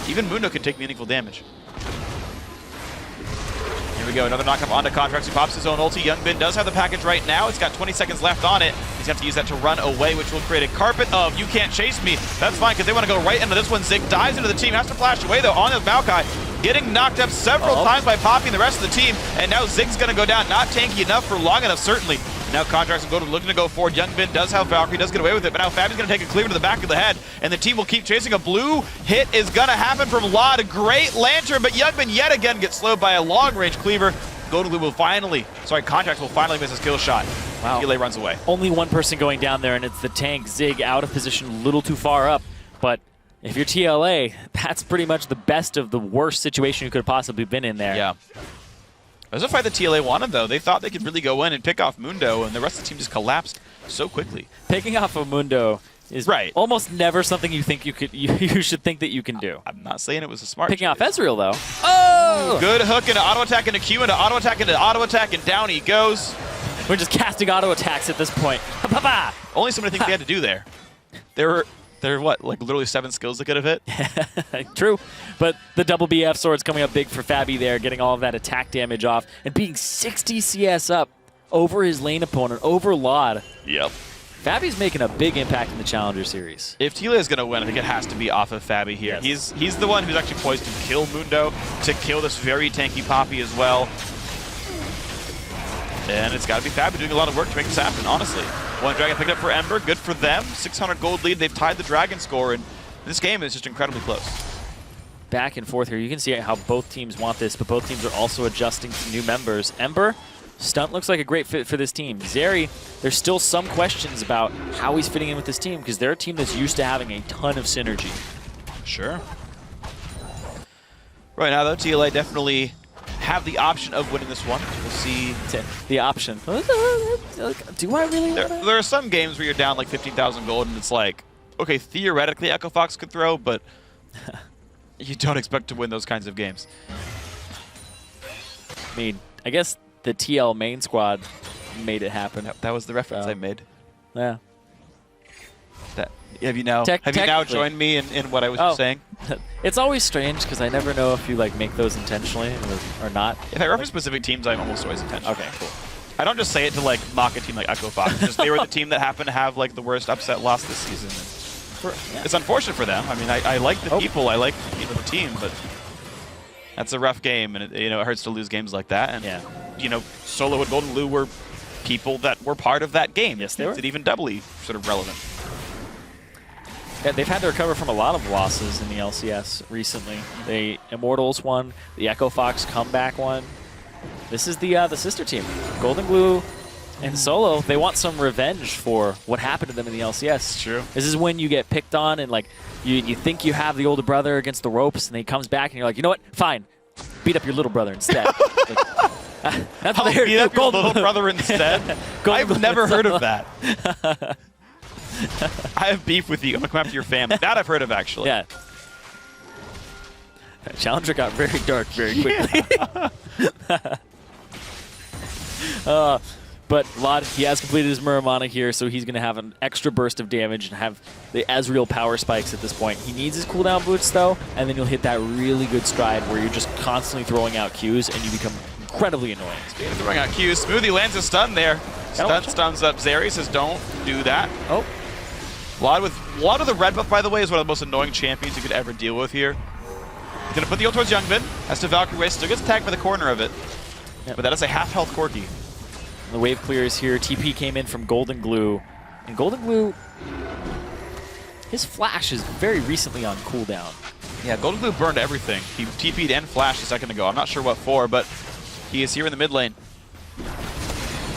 Even Mundo can take meaningful damage. Here we go, another knockup onto Contracts. He pops his own ulti. Youngbin does have the package right now. It's got 20 seconds left on it. He's going to have to use that to run away, which will create a carpet of "you can't chase me." That's fine, because they want to go right into this one. Zig dives into the team, has to flash away, though, on the Maokai. Getting knocked up several times by popping the rest of the team, and now Zig's going to go down. Not tanky enough for long enough, certainly. Now Contracts looking to go forward. Youngbin does have Valkyrie, does get away with it, but now Fabi's going to take a cleaver to the back of the head, and the team will keep chasing. A blue hit is going to happen from Lod. Great lantern, but Youngbin yet again gets slowed by a long-range cleaver. Contracts will finally miss a skill shot. Wow. TLA runs away. Only one person going down there, and it's the tank Zig out of position, a little too far up. But if you're TLA, that's pretty much the best of the worst situation you could have possibly been in there. Yeah. It was a fight that TLA wanted, though. They thought they could really go in and pick off Mundo, and the rest of the team just collapsed so quickly. Picking off of Mundo is almost never something you think you should think that you can do. I'm not saying it was a smart Picking off choice. Ezreal, though. Oh! Good hook into auto attack into Q, into auto attack into auto attack, and down he goes. We're just casting auto attacks at this point. Only so many things they had to do there. There were what, like literally 7 skills that could have hit? True, but the double BF sword's coming up big for Fabi there, getting all of that attack damage off, and being 60 CS up over his lane opponent, over Lod. Yep. Fabi's making a big impact in the Challenger Series. If TLA is going to win, I think it has to be off of Fabi here. Yes. He's the one who's actually poised to kill Mundo, to kill this very tanky Poppy as well. And it's got to be Fabi doing a lot of work to make this happen, honestly. One Dragon picked up for Ember, good for them. 600 gold lead, they've tied the Dragon score, and this game is just incredibly close. Back and forth here. You can see how both teams want this, but both teams are also adjusting to new members. Ember, Stunt looks like a great fit for this team. Zeri, there's still some questions about how he's fitting in with this team, because they're a team that's used to having a ton of synergy. Sure. Right now, though, TLA definitely have the option of winning this one. We'll see. The option. Do I really want to? There are some games where you're down like 15,000 gold and it's like, okay, theoretically Echo Fox could throw, but you don't expect to win those kinds of games. I mean, I guess the TL main squad made it happen. That was the reference I made. Yeah. Have you now joined me in what I was just saying? It's always strange because I never know if you like make those intentionally or not. If I reference specific teams, I'm almost always intentional. Okay, cool. I don't just say it to like mock a team like Echo Fox. Just they were the team that happened to have like the worst upset loss this season. It's unfortunate for them. I mean, I like the people, I like the team, but that's a rough game, and it hurts to lose games like that. And Solo and Golden Blue were people that were part of that game. Yes, they were. It's even doubly sort of relevant. Yeah, they've had to recover from a lot of losses in the LCS recently. The Immortals won, the Echo Fox comeback won. This is the sister team, Golden Glue and Solo. They want some revenge for what happened to them in the LCS. True. This is when you get picked on and like you think you have the older brother against the ropes, and he comes back and you're like, you know what? Fine, beat up your little brother instead. That's I'll beat up your little brother instead. I've never heard of that. I have beef with you. I'm going to come after your family. That I've heard of, actually. Yeah. Challenger got very dark very quickly. But Lod, he has completed his Muramana here, so he's going to have an extra burst of damage and have the Ezreal power spikes at this point. He needs his cooldown boots, though, and then you'll hit that really good stride where you're just constantly throwing out Qs and you become incredibly annoying. Speaking of throwing out Qs, Smoothie lands a stun there. Stuns up Zeri, says don't do that. Oh. Lod with the red buff, by the way, is one of the most annoying champions you could ever deal with here. He's going to put the ult towards Youngbin. Has to Valkyrie race. Still gets tagged by the corner of it. Yep. But that is a half-health Corki. The wave clears here. TP came in from Golden Glue. And Golden Glue, his flash is very recently on cooldown. Yeah, Golden Glue burned everything. He TP'd and flashed a second ago. I'm not sure what for, but he is here in the mid lane.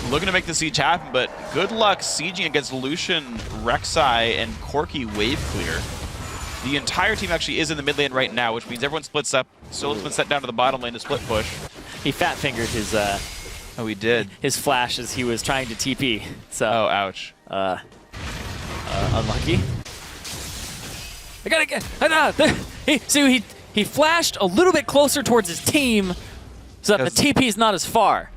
Looking to make the siege happen, but good luck sieging against Lucian, Rek'Sai, and Corki wave clear. The entire team actually is in the mid lane right now, which means everyone splits up. Solo's been set down to the bottom lane to split push. He fat-fingered his Oh, he did. His flash as he was trying to TP. So. Oh, ouch. Unlucky. I gotta get. He flashed a little bit closer towards his team, so that the TP is not as far.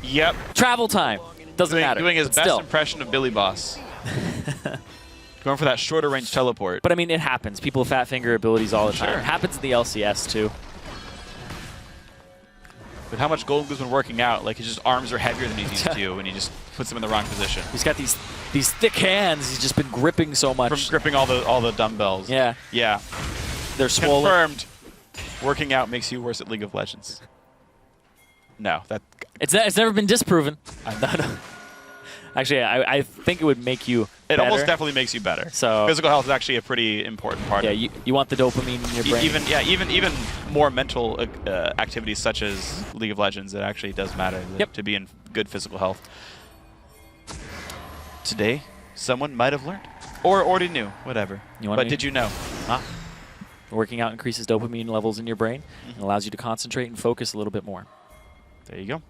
Yep. Travel time doesn't matter. Doing his best impression of Billy Boss. Going for that shorter range teleport. But I mean, it happens. People have fat finger abilities all the time. It happens in the LCS too. But how much Golden Glue's been working out? Like, his arms are heavier than he's used to, and he just puts them in the wrong position. He's got these thick hands. He's just been gripping so much. From gripping all the dumbbells. Yeah. Yeah. They're swollen. Confirmed. Working out makes you worse at League of Legends. No, it's never been disproven. Actually, I think it would make you better. Almost definitely makes you better. So physical health is actually a pretty important part. Yeah, you want the dopamine in your brain. Even more mental activities such as League of Legends. It actually does matter to be in good physical health. Today, someone might have learned, or already knew. Whatever. Did you know? Working out increases dopamine levels in your brain and allows you to concentrate and focus a little bit more. There you go.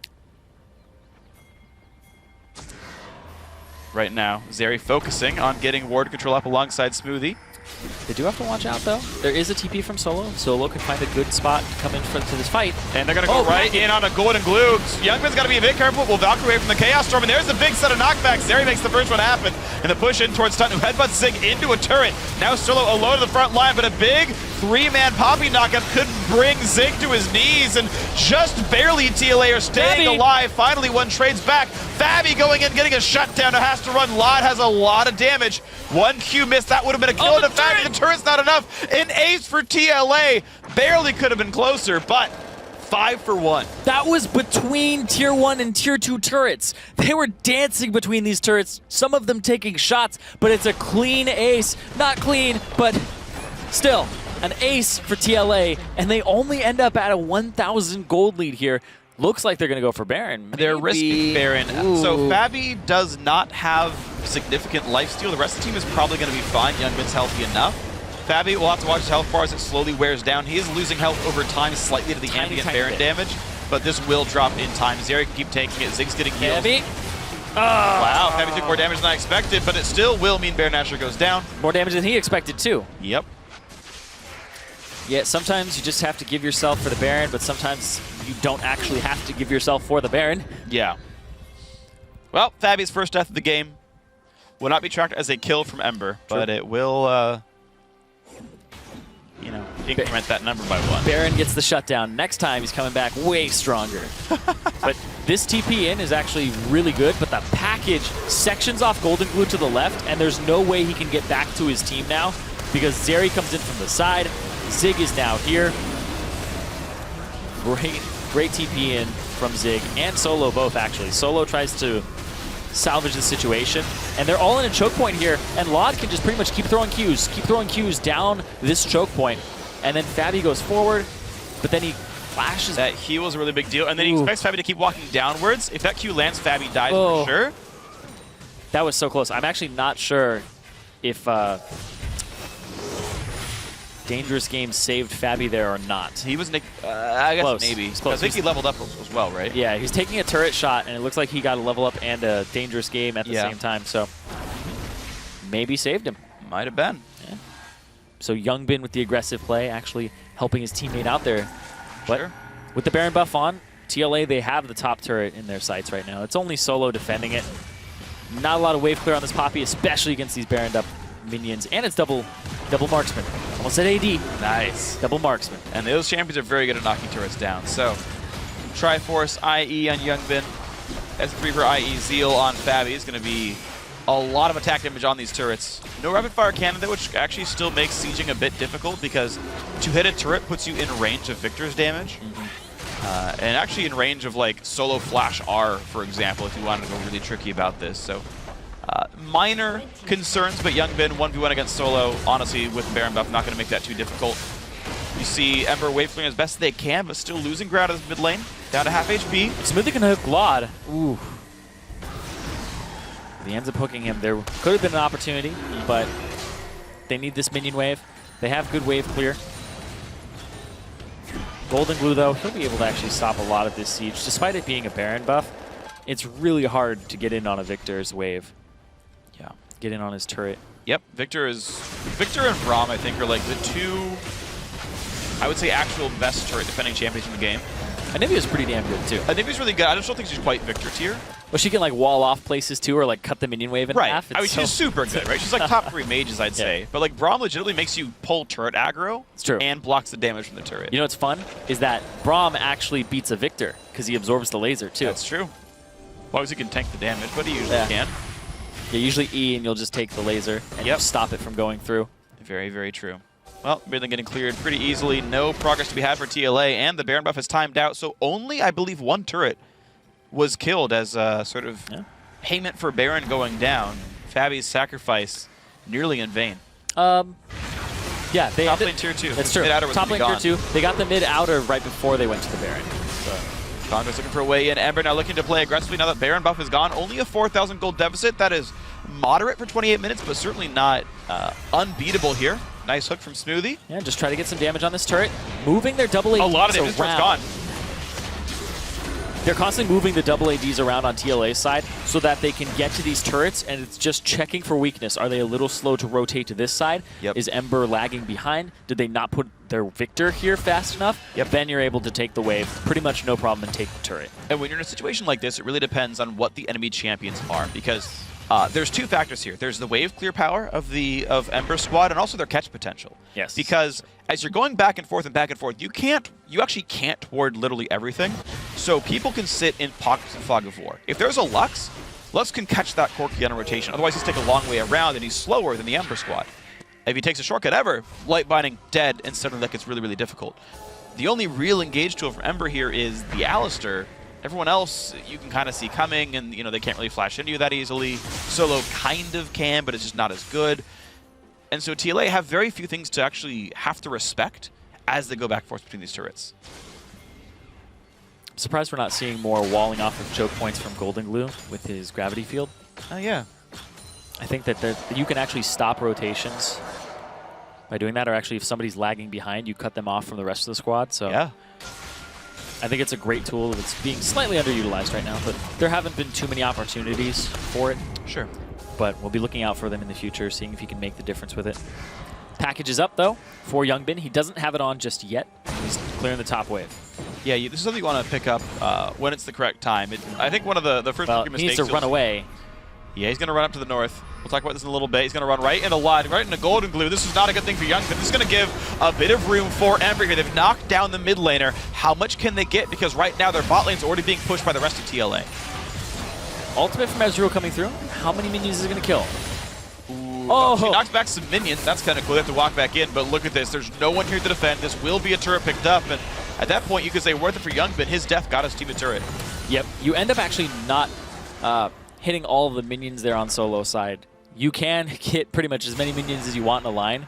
Right now, Zeri focusing on getting ward control up alongside Smoothie. They do have to watch out, though. There is a TP from Solo. Solo can find a good spot to come in to this fight. And they're going to go right in on a Golden Glue. Youngman's got to be a bit careful. Will Valkyrie away from the Chaos Storm, and there's a big set of knockbacks. Zeri makes the first one happen. And the push in towards Stun, who headbutts Zig into a turret. Now Solo alone to the front line, but a big three-man Poppy knockup could bring Zig to his knees, and just barely TLA are staying alive. Finally, one trades back. Fabi going in, getting a shutdown. It has to run. Lod has a lot of damage. One Q missed. That would have been a kill. And the Fabi, the turret's not enough. An ace for TLA. Barely could have been closer, but 5 for 1. That was between Tier 1 and Tier 2 turrets. They were dancing between these turrets, some of them taking shots, but it's a clean ace. Not clean, but still an ace for TLA, and they only end up at a 1,000 gold lead here. Looks like they're going to go for Baron. They're risking Baron. Ooh. So Fabi does not have significant lifesteal. The rest of the team is probably going to be fine. Youngman's healthy enough. Fabi will have to watch his health bar as it slowly wears down. He is losing health over time slightly to the ambient Baron damage, but this will drop in time. Zeri can keep taking it. Zig's getting healed. Wow, Fabi took more damage than I expected, but it still will mean Baron Asher goes down. More damage than he expected, too. Yep. Yeah, sometimes you just have to give yourself for the Baron, but sometimes you don't actually have to give yourself for the Baron. Yeah. Well, Fabi's first death of the game will not be tracked as a kill from Ember, but it will, you know, increment that number by 1. Baron gets the shutdown. Next time, he's coming back way stronger. But this TP in is actually really good, but the package sections off Golden Glue to the left, and there's no way he can get back to his team now because Zeri comes in from the side. Zig is now here. Great TP in from Zig and Solo both, actually. Solo tries to salvage the situation, and they're all in a choke point here, and Lod can just pretty much keep throwing Qs down this choke point, and then Fabi goes forward, but then he flashes. That heal was a really big deal, and then he expects Fabi to keep walking downwards. If that Q lands, Fabi dies for sure. That was so close. I'm actually not sure if Dangerous Game saved Fabi there or not. He was, I guess close. Maybe. Close. I think he leveled up as well, right? Yeah, he's taking a turret shot, and it looks like he got a level up and a Dangerous Game at the same time, so maybe saved him. Might have been. Yeah. So Youngbin with the aggressive play, actually helping his teammate out there. But with the Baron buff on, TLA, they have the top turret in their sights right now. It's only Solo defending it. Not a lot of wave clear on this Poppy, especially against these Baron up minions, and it's double marksman. Almost said AD. Nice. Double marksman. And those champions are very good at knocking turrets down. So, Triforce IE on Youngbin. S3 for IE Zeal on Fabi is going to be a lot of attack damage on these turrets. No rapid fire cannon though, which actually still makes sieging a bit difficult because to hit a turret puts you in range of Victor's damage. And actually in range of like Solo Flash R, for example, if you wanted to go really tricky about this. So minor concerns, but Youngbin 1v1 against Solo, honestly, with the Baron buff, not going to make that too difficult. You see Ember wave clearing as best they can, but still losing ground as mid lane, down to half HP. Smoothie can hook Lod. Ooh. He ends up hooking him. There could have been an opportunity, but they need this minion wave. They have good wave clear. Golden Glue, though, he'll be able to actually stop a lot of this siege. Despite it being a Baron buff, it's really hard to get in on a Victor's wave. Yeah. Get in on his turret. Yep, Victor and Braum, I think, are like the two, I would say, actual best turret defending champions in the game. Anivia's pretty damn good, too. Anivia's really good. I just don't think she's quite Victor tier. Well, she can, like, wall off places, too, or, like, cut the minion wave in half. I mean, she's super good, right? She's like top 3 mages, I'd say. But, like, Braum legitimately makes you pull turret aggro. It's true. And blocks the damage from the turret. You know what's fun? Is that Braum actually beats a Victor, because he absorbs the laser, too. That's true. Well, obviously, he can tank the damage, but he usually can. Yeah, usually E, and you'll just take the laser and stop it from going through. Very, very true. Well, Midland getting cleared pretty easily. No progress to be had for TLA, and the Baron buff is timed out, so only, I believe, 1 turret was killed as a sort of payment for Baron going down. Fabi's sacrifice nearly in vain. Yeah, they top lane tier 2. That's true. Top lane tier 2. They got the mid outer right before they went to the Baron. So. Congo's looking for a way in. Ember now looking to play aggressively now that Baron buff is gone. Only a 4,000 gold deficit. That is moderate for 28 minutes, but certainly not unbeatable here. Nice hook from Smoothie. Yeah, just try to get some damage on this turret. Moving their double ADs around. A lot of damage. This turret's gone. They're constantly moving the double ADs around on TLA's side so that they can get to these turrets, and it's just checking for weakness. Are they a little slow to rotate to this side? Yep. Is Ember lagging behind? Did they not put their Victor here fast enough? Yep. Then you're able to take the wave. Pretty much no problem and take the turret. And when you're in a situation like this, it really depends on what the enemy champions are, because there's 2 factors here. There's the wave clear power of Ember squad, and also their catch potential. Yes. Because as you're going back and forth, you actually can't ward literally everything. So people can sit in pockets of fog of war. If there's a Lux can catch that Corki on a rotation. Otherwise, he's taking a long way around, and he's slower than the Ember squad. If he takes a shortcut ever, light binding dead, and suddenly that gets really, really difficult. The only real engage tool for Ember here is the Alistar. Everyone else you can kind of see coming, and they can't really flash into you that easily. Solo kind of can, but it's just not as good. And so TLA have very few things to actually have to respect as they go back and forth between these turrets. I'm surprised we're not seeing more walling off of choke points from Golden Glue with his gravity field. Yeah. I think that you can actually stop rotations by doing that, or actually if somebody's lagging behind, you cut them off from the rest of the squad. So yeah. I think it's a great tool that's being slightly underutilized right now, but there haven't been too many opportunities for it. Sure. But we'll be looking out for them in the future, seeing if he can make the difference with it. Package is up, though, for Youngbin. He doesn't have it on just yet. He's clearing the top wave. Yeah, this is something you want to pick up when it's the correct time. I think one of the first mistakes... he needs to run away. Yeah, he's going to run up to the north. We'll talk about this in a little bit. He's going to run right into line, right into Golden Glue. This is not a good thing for Youngbin. This is going to give a bit of room for Ember here. They've knocked down the mid laner. How much can they get? Because right now their bot lane's already being pushed by the rest of TLA. Ultimate from Ezreal coming through. How many minions is it going to kill? Oh, she knocks back some minions. That's kind of cool. They have to walk back in, but look at this. There's no one here to defend. This will be a turret picked up, and at that point, you could say worth it for Youngbin. His death got his team a turret. Yep. You end up actually not hitting all of the minions there on solo side. You can hit pretty much as many minions as you want in a line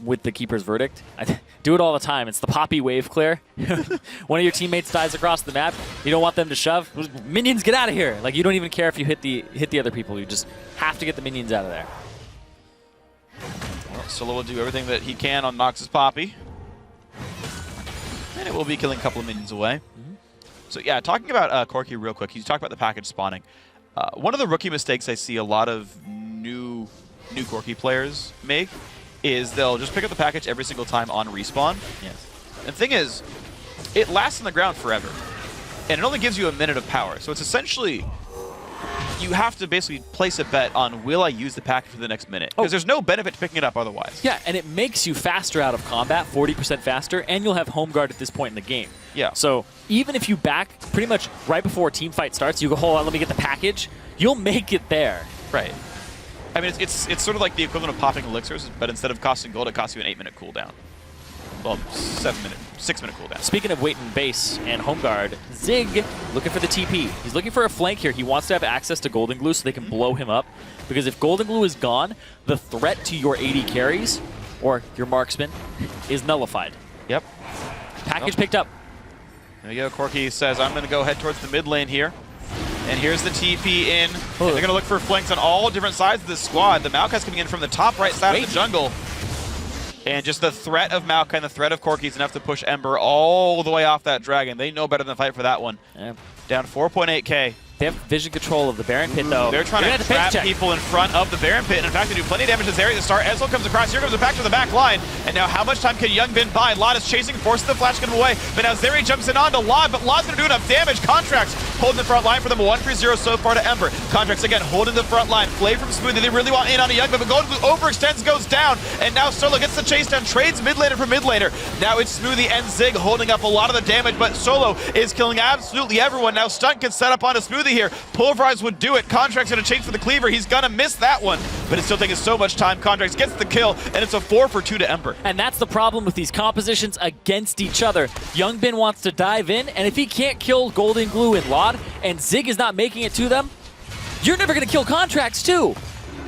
with the Keeper's Verdict. I do it all the time. It's the Poppy wave clear. One of your teammates dies across the map. You don't want them to shove. Minions, get out of here! Like, you don't even care if you hit the other people. You just have to get the minions out of there. Well, Solo will do everything that he can on Nox's Poppy. And it will be killing a couple of minions away. Mm-hmm. So yeah, talking about Corki real quick, you talked about the package spawning. One of the rookie mistakes I see a lot of new Corki players make is they'll just pick up the package every single time on respawn. Yes. And the thing is, it lasts on the ground forever. And it only gives you a minute of power. So it's essentially, you have to basically place a bet on, will I use the package for the next minute? Because there's no benefit to picking it up otherwise. Yeah, and it makes you faster out of combat, 40% faster, and you'll have home guard at this point in the game. Yeah. So even if you back pretty much right before a team fight starts, you go, hold on, let me get the package, you'll make it there. Right. I mean, it's sort of like the equivalent of popping elixirs, but instead of costing gold, it costs you an 8-minute cooldown. Well, 6-minute cooldown. Speaking of waiting base and home guard, Zig looking for the TP. He's looking for a flank here. He wants to have access to Golden Glue so they can blow him up. Because if Golden Glue is gone, the threat to your AD carries, or your marksman, is nullified. Yep. Package picked up. There you go. Corki says, I'm going to go head towards the mid lane here. And here's the TP in. They're going to look for flanks on all different sides of this squad. The Maokai's coming in from the top right side of the jungle. And just the threat of Maokai and the threat of Corki is enough to push Ember all the way off that dragon. They know better than fight for that one. Yeah. Down 4.8k. They have vision control of the Baron Pit, though. They're trying to trap people in front of the Baron Pit. And in fact, they do plenty of damage to Zeri at the start. Ezreal comes across. Here comes it back to the back line. And now how much time can Youngbin buy? Lot is chasing, forces the flash gun away. But now Zeri jumps in onto Lod, but Lod's going to do enough damage. Contracts holding the front line for them. 1-3-0 so far to Ember. Contracts again holding the front line. Play from Smoothie. They really want in on a Youngbin, but Golden Glue overextends, goes down. And now Solo gets the chase down, trades mid laner for mid laner. Now it's Smoothie and Zig holding up a lot of the damage, but Solo is killing absolutely everyone. Now Stunt can set up onto Smoothie here. Pulverize would do it. Contract's gonna chase for the cleaver. He's gonna miss that one, but it's still taking so much time. Contracts gets the kill, and it's a 4-for-2 to Ember. And that's the problem with these compositions against each other. Youngbin wants to dive in, and if he can't kill Golden Glue and Lod, and Zig is not making it to them, you're never gonna kill Contracts too.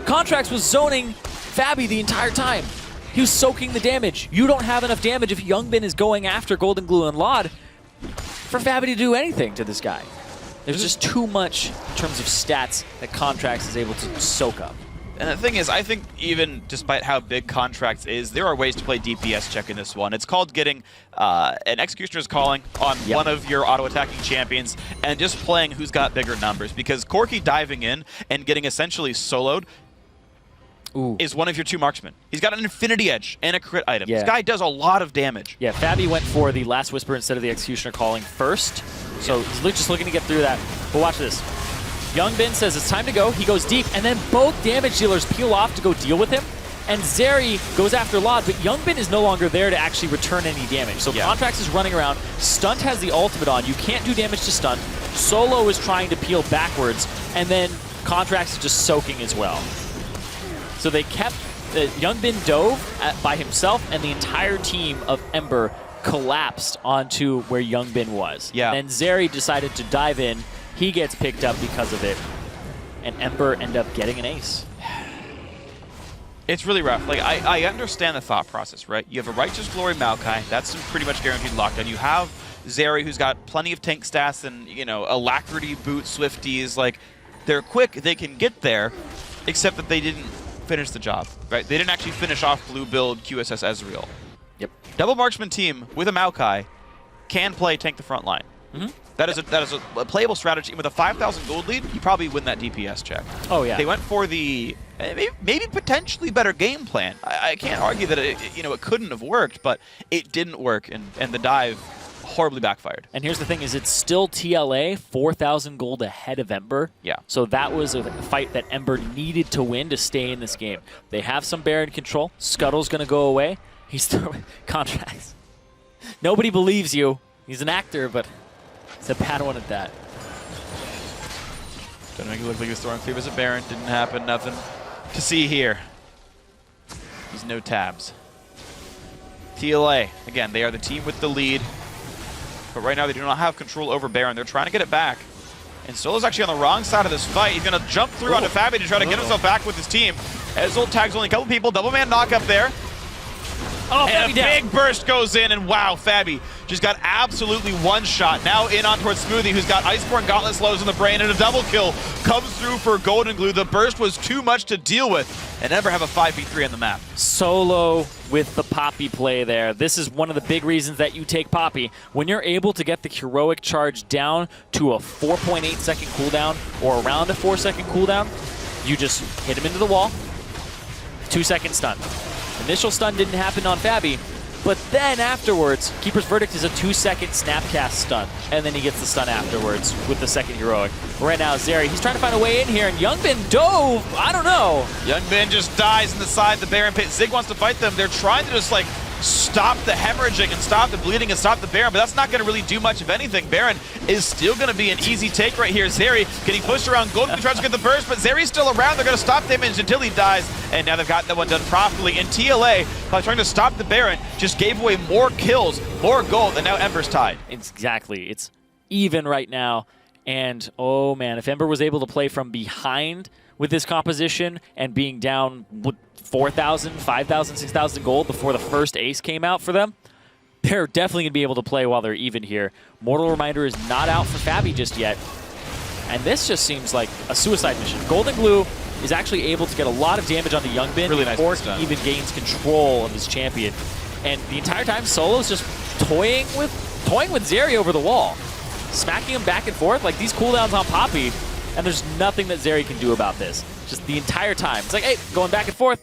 Contracts was zoning Fabi the entire time. He was soaking the damage. You don't have enough damage if Youngbin is going after Golden Glue and Lod for Fabi to do anything to this guy. There's just too much in terms of stats that Contracts is able to soak up. And the thing is, I think even despite how big Contracts is, there are ways to play DPS check in this one. It's called getting an Executioner's Calling on one of your auto-attacking champions and just playing who's got bigger numbers. Because Corki diving in and getting essentially soloed is one of your two marksmen. He's got an Infinity Edge and a crit item. This guy does a lot of damage. Yeah, Fabi went for the Last Whisper instead of the Executioner Calling first. So he's just looking to get through that. But watch this. Youngbin says it's time to go. He goes deep, and then both damage dealers peel off to go deal with him. And Zeri goes after Lod, but Youngbin is no longer there to actually return any damage. So Contracts is running around. Stunt has the ultimate on. You can't do damage to Stunt. Solo is trying to peel backwards, and then Contracts is just soaking as well. So they kept Youngbin dove by himself, and the entire team of Ember collapsed onto where Youngbin was. Yeah. And then Zeri decided to dive in. He gets picked up because of it, and Ember ended up getting an ace. It's really rough. Like, I understand the thought process, right? You have a Righteous Glory Maokai. That's pretty much guaranteed lockdown. You have Zeri, who's got plenty of tank stats and, you know, Alacrity, Boot, Swifties. Like, they're quick. They can get there, except that they didn't finish the job, right? They didn't actually finish off blue build QSS Ezreal. Yep. Double marksman team with a Maokai can play tank the front line. That is a playable strategy. With a 5,000 gold lead, you probably win that DPS check. Oh yeah. They went for the maybe potentially better game plan. I can't argue that it couldn't have worked, but it didn't work, and the dive horribly backfired. And here's the thing: is it's still TLA 4,000 gold ahead of Ember. Yeah. So that was a fight that Ember needed to win to stay in this game. They have some Baron control. Scuttle's gonna go away. He's throwing Contracts. Nobody believes you. He's an actor, but it's a bad one at that. Trying to make it look like he was throwing cleavers at Baron. Didn't happen. Nothing to see here. There's no tabs. TLA, again, they are the team with the lead. But right now they do not have control over Baron. They're trying to get it back. And Solo's actually on the wrong side of this fight. He's going to jump through onto Fabi to try to get himself back with his team. Ezreal tags only a couple people. Double man knock up there. Oh, and a big burst goes in, and wow, Fabi just got absolutely one shot. Now in on towards Smoothie, who's got Iceborne Gauntlet slows in the brain, and a double kill comes through for Golden Glue. The burst was too much to deal with, and Ember have a 5v3 on the map. Solo with the Poppy play there. This is one of the big reasons that you take Poppy. When you're able to get the heroic charge down to a 4.8 second cooldown, or around a 4-second cooldown, you just hit him into the wall, 2-second stun. Initial stun didn't happen on Fabi, but then afterwards, Keeper's Verdict is a 2-second snapcast stun, and then he gets the stun afterwards with the second heroic. Right now, Zeri, he's trying to find a way in here, and Youngbin dove. I don't know. Youngbin just dies in the side of the Baron pit. Zig wants to fight them. They're trying to just, like, stop the hemorrhaging and stop the bleeding and stop the Baron, but that's not going to really do much of anything. Baron is still going to be an easy take right here. Zeri getting pushed around. Golden tries to get the burst, but Zeri's still around. They're going to stop damage until he dies, and now they've got that one done properly. And TLA, by trying to stop the Baron, just gave away more kills, more gold, and now Ember's tied. Exactly. It's even right now, and oh man, if Ember was able to play from behind with this composition and being down 4,000, 5,000, 6,000 gold before the first ace came out for them, they're definitely going to be able to play while they're even here. Mortal Reminder is not out for Fabi just yet. And this just seems like a suicide mission. Golden Glue is actually able to get a lot of damage on the Youngbin before he even gains control of his champion. And the entire time, Solo's just toying with Zeri over the wall, smacking him back and forth, like these cooldowns on Poppy, and there's nothing that Zeri can do about this. Just the entire time. It's like, hey, going back and forth.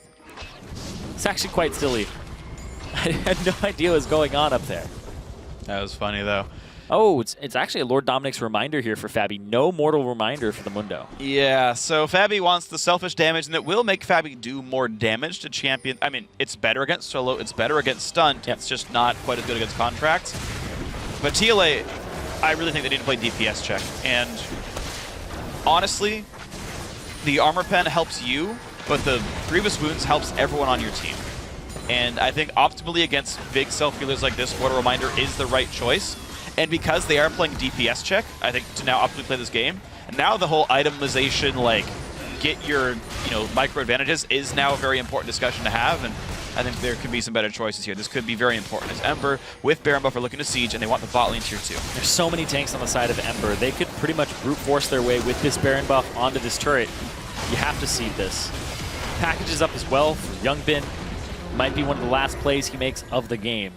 It's actually quite silly. I had no idea what was going on up there. That was funny, though. Oh, it's actually a Lord Dominic's reminder here for Fabi. No mortal reminder for the Mundo. Yeah, so Fabi wants the selfish damage, and it will make Fabi do more damage to champion. I mean, it's better against solo. It's better against stunt. Yep. It's just not quite as good against contracts. But TLA, I really think they need to play DPS check. And honestly, the armor pen helps you, but the grievous wounds helps everyone on your team. And I think optimally against big self-healers like this, Mortal Reminder is the right choice. And because they are playing DPS check, I think to now optimally play this game, and now the whole itemization, like, get your, micro advantages is now a very important discussion to have, and I think there could be some better choices here. This could be very important, as Ember with Baron buff are looking to siege, and they want the bot lane tier 2. There's so many tanks on the side of Ember. They could pretty much brute force their way with this Baron buff onto this turret. You have to seed this. Packages up as well for Youngbin. Might be one of the last plays he makes of the game.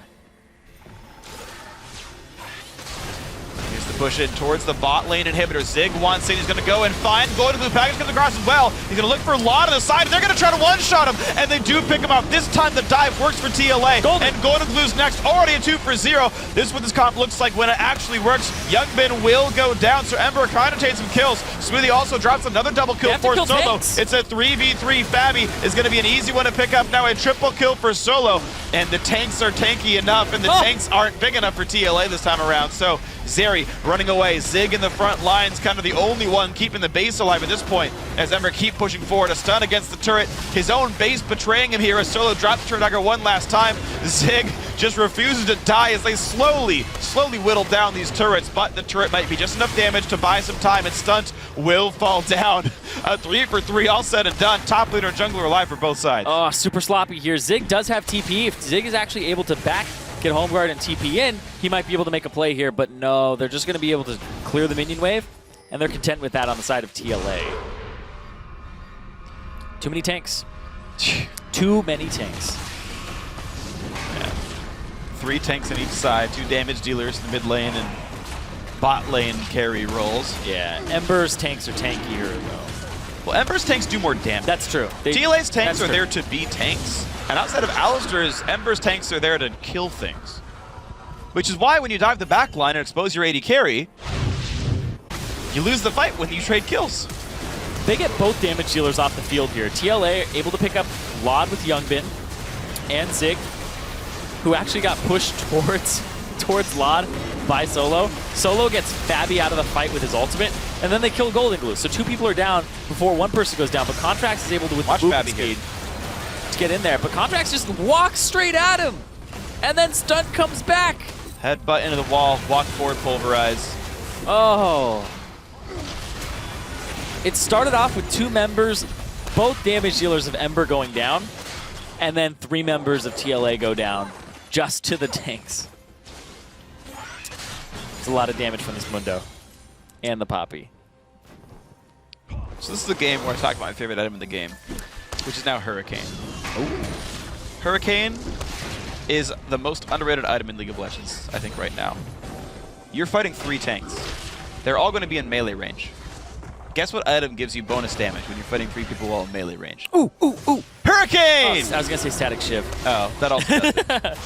Here's the push in towards the bot lane inhibitor. Zig wants it. He's going to go and find Golden Glue. Package comes across as well. He's going to look for Lot on the side. They're going to try to one-shot him, and they do pick him up. This time the dive works for TLA, and Golden Glue's next. Already a 2 for 0. This is what this comp looks like when it actually works. Youngbin will go down, so Ember kind of takes some kills. Smoothie also drops another double kill for Solo. It's a 3v3. Fabi is going to be an easy one to pick up. Now a triple kill for Solo, and the tanks are tanky enough, and the tanks aren't big enough for TLA this time around. So Zeri running away. Zig in the front lines, kind of the only one keeping the base alive at this point, as Ember keep pushing forward. A stun against the turret. His own base betraying him here as Solo drops the turret dagger one last time. Zig just refuses to die as they slowly whittle down these turrets, but the turret might be just enough damage to buy some time, and Stunt will fall down. A 3 for 3, all said and done. Top laner and jungler alive for both sides. Oh, super sloppy here. Zig does have TP. If Zig is actually able to get home guard and TP in, he might be able to make a play here, but no, they're just going to be able to clear the minion wave, and they're content with that on the side of TLA. Too many tanks. Too many tanks. Yeah. 3 tanks on each side, 2 damage dealers in the mid lane, and bot lane carry roles. Yeah, Ember's tanks are tankier, though. Well, Ember's tanks do more damage. That's true. TLA's tanks are there to be tanks. And outside of Alistar's, Ember's tanks are there to kill things. Which is why when you dive the back line and expose your AD carry, you lose the fight when you trade kills. They get both damage dealers off the field here. TLA able to pick up Lod with Youngbin and Zig, who actually got pushed towards Lod by Solo. Solo gets Fabi out of the fight with his ultimate, and then they kill Golden Glue. So 2 people are down before 1 person goes down, but Contracts is able to, with the movement speed, to get in there. But Contracts just walks straight at him, and then Stunt comes back. Headbutt into the wall, walk forward, pulverize. Oh. It started off with 2 members, both damage dealers of Ember going down, and then 3 members of TLA go down just to the tanks. It's a lot of damage from this Mundo and the Poppy. So this is the game where I talk about my favorite item in the game, which is now Hurricane. Ooh. Hurricane is the most underrated item in League of Legends, I think, right now. You're fighting 3 tanks. They're all going to be in melee range. Guess what item gives you bonus damage when you're fighting 3 people while in melee range? Ooh, ooh, ooh. Hurricane! Oh, I was going to say Static Shiv. Oh, that also does.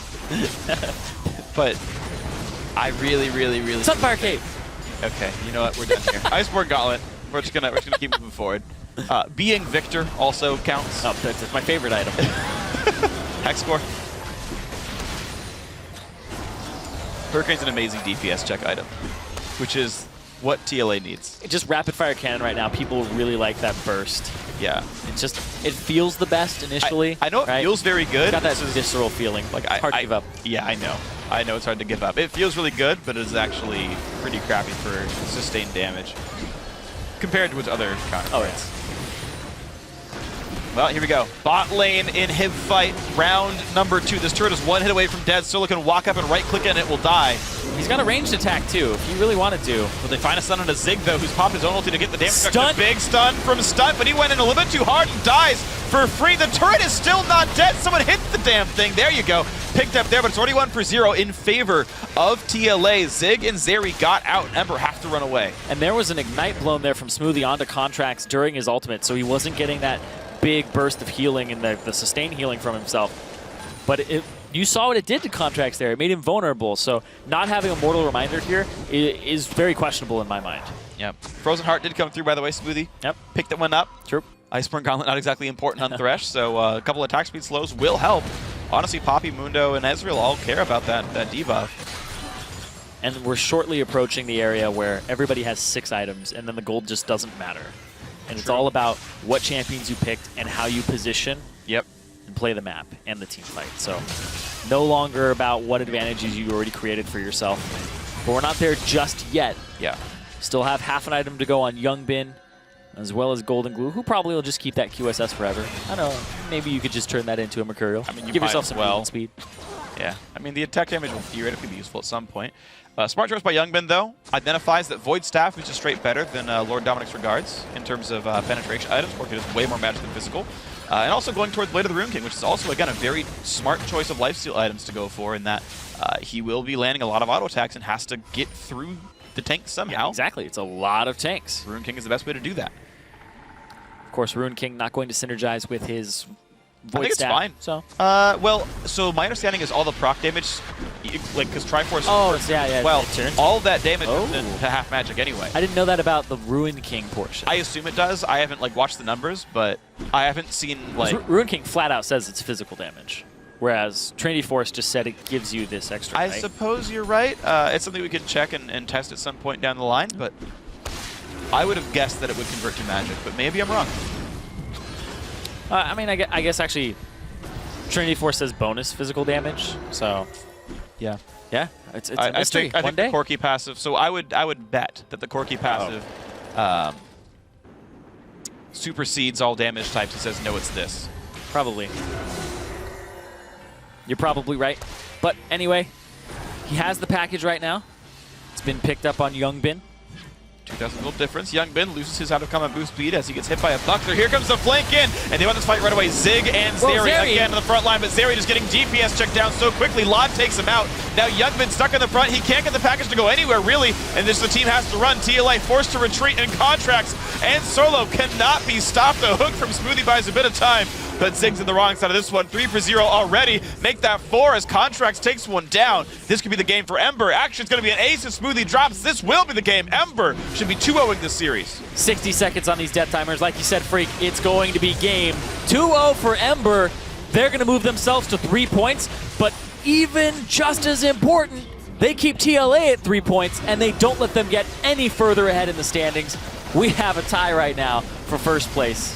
But I really Sunfire Cave. Okay, you know what? We're done here. Iceborne Gauntlet. We're just gonna keep moving forward. Being Victor also counts. Oh, that's my favorite item. Hex score. Hurricane's an amazing DPS check item, which is what TLA needs. Just rapid fire cannon right now. People really like that burst. Yeah. It feels the best initially. I know it feels very good. It's got that visceral feeling. Like, hard to give up. Yeah, I know. I know it's hard to give up. It feels really good, but it's actually pretty crappy for sustained damage compared to its other counterparts. Oh, Well, here we go. Bot lane in Hiv fight, round number 2. This turret is one hit away from dead. Solo can walk up and right-click and it will die. He's got a ranged attack, too, if he really wanted to. Will they find a stun on a Zig, though, who's popped his own ulti to get the damage Stun. reduction? Big stun from Stunt, but he went in a little bit too hard and dies for free. The turret is still not dead. Someone hit the damn thing. There you go. Picked up there, but it's already 1-0 in favor of TLA. Zig and Zeri got out, and Ember have to run away. And there was an Ignite blown there from Smoothie onto Contracts during his ultimate, so he wasn't getting that big burst of healing and the sustained healing from himself. But you saw what it did to Contracts there. It made him vulnerable, so not having a Mortal Reminder here is very questionable in my mind. Yep. Frozen Heart did come through, by the way, Smoothie. Yep. Picked that one up. True. Iceborne Gauntlet not exactly important on Thresh, so a couple attack speed slows will help. Honestly, Poppy, Mundo, and Ezreal all care about that debuff. And we're shortly approaching the area where everybody has 6 items, and then the gold just doesn't matter. And it's all about what champions you picked and how you position and play the map and the team fight. So no longer about what advantages you already created for yourself. But we're not there just yet. Yeah. Still have half an item to go on Youngbin, as well as Golden Glue, who probably will just keep that QSS forever. I don't know. Maybe you could just turn that into a Mercurial. I mean, you give might yourself as some well. movement speed. Yeah. I mean, the attack damage will theoretically be useful at some point. Smart choice by Youngbin, though, identifies that Void Staff is just straight better than Lord Dominic's Regards in terms of penetration items, or it is way more magic than physical. And also going towards Blade of the Rune King, which is also, again, a very smart choice of lifesteal items to go for, in that he will be landing a lot of auto attacks and has to get through the tank somehow. Yeah, exactly. It's a lot of tanks. Rune King is the best way to do that. Of course, Rune King not going to synergize with his Void I think Staff, it's fine. So. Well, so my understanding is all the proc damage, like, because Triforce. Oh, yeah. Well, it turns. all that damage goes into half magic anyway. I didn't know that about the Ruin King portion. I assume it does. I haven't watched the numbers, but I haven't seen Ruin King flat out says it's physical damage, whereas Trinity Force just said it gives you this extra. I right? suppose you're right. It's something we could check and test at some point down the line, but I would have guessed that it would convert to magic, but maybe I'm wrong. I mean, I guess actually, Trinity Force says bonus physical damage, so yeah, it's a mystery. I think the Corki passive. So I would bet that the Corki passive supersedes all damage types. It says no, it's this. Probably. You're probably right, but anyway, he has the package right now. It's been picked up on Youngbin. 2,000 gold difference. Youngbin loses his out-of-combat boost speed as he gets hit by a Buckler. Here comes the flank in, and they want this fight right away. Zig and Zeri again in the front line, but Zeri just getting DPS checked down so quickly. Lod takes him out. Now Youngbin stuck in the front. He can't get the package to go anywhere, really, and the team has to run. TLA forced to retreat in Contracts, and Solo cannot be stopped. The hook from Smoothie buys a bit of time, but Zig's in the wrong side of this one. 3-0 already. Make that 4 as Contracts takes one down. This could be the game for Ember. Actually, it's going to be an ace if Smoothie drops. This will be the game. Ember should be 2-0ing this series. 60 seconds on these death timers. Like you said, Phreak, it's going to be game 2-0 for Ember. They're going to move themselves to 3 points, but even just as important, they keep TLA at 3 points, and they don't let them get any further ahead in the standings. We have a tie right now for first place.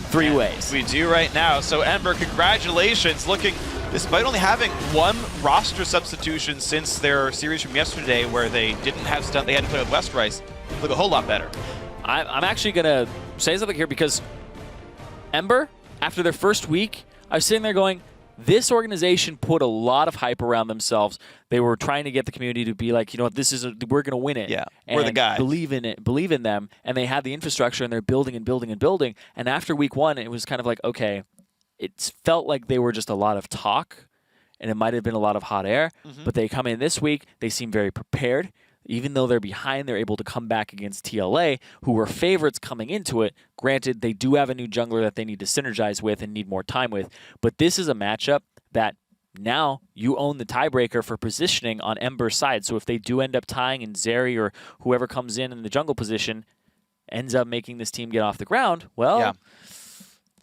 3 ways. We do right now. So Ember, congratulations. Looking, despite only having 1 roster substitution since their series from yesterday where they didn't have stuff, they had to play with Westrice, look a whole lot better. I'm actually going to say something here because Ember, after their first week, I was sitting there going, this organization put a lot of hype around themselves. They were trying to get the community to be like, you know what, we're going to win it. Yeah, we're the guys. Believe in it, believe in them. And they had the infrastructure and they're building and building and building. And after week 1, it was kind of like, okay, it felt like they were just a lot of talk and it might have been a lot of hot air. But they come in this week, they seem very prepared. Even though they're behind, they're able to come back against TLA, who were favorites coming into it. Granted, they do have a new jungler that they need to synergize with and need more time with. But this is a matchup that now you own the tiebreaker for positioning on Ember's side. So if they do end up tying and Zeri or whoever comes in the jungle position ends up making this team get off the ground, well,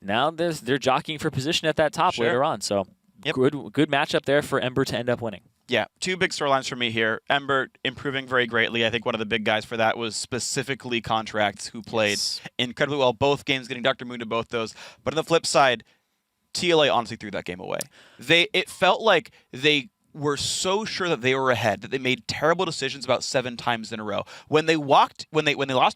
now they're jockeying for position at that top later on. So good matchup there for Ember to end up winning. Yeah, 2 big storylines for me here. Ember improving very greatly. I think one of the big guys for that was specifically Contracts, who played incredibly well both games, getting Dr. Moon to both those. But on the flip side, TLA honestly threw that game away. It felt like they were so sure that they were ahead that they made terrible decisions about 7 times in a row. When they lost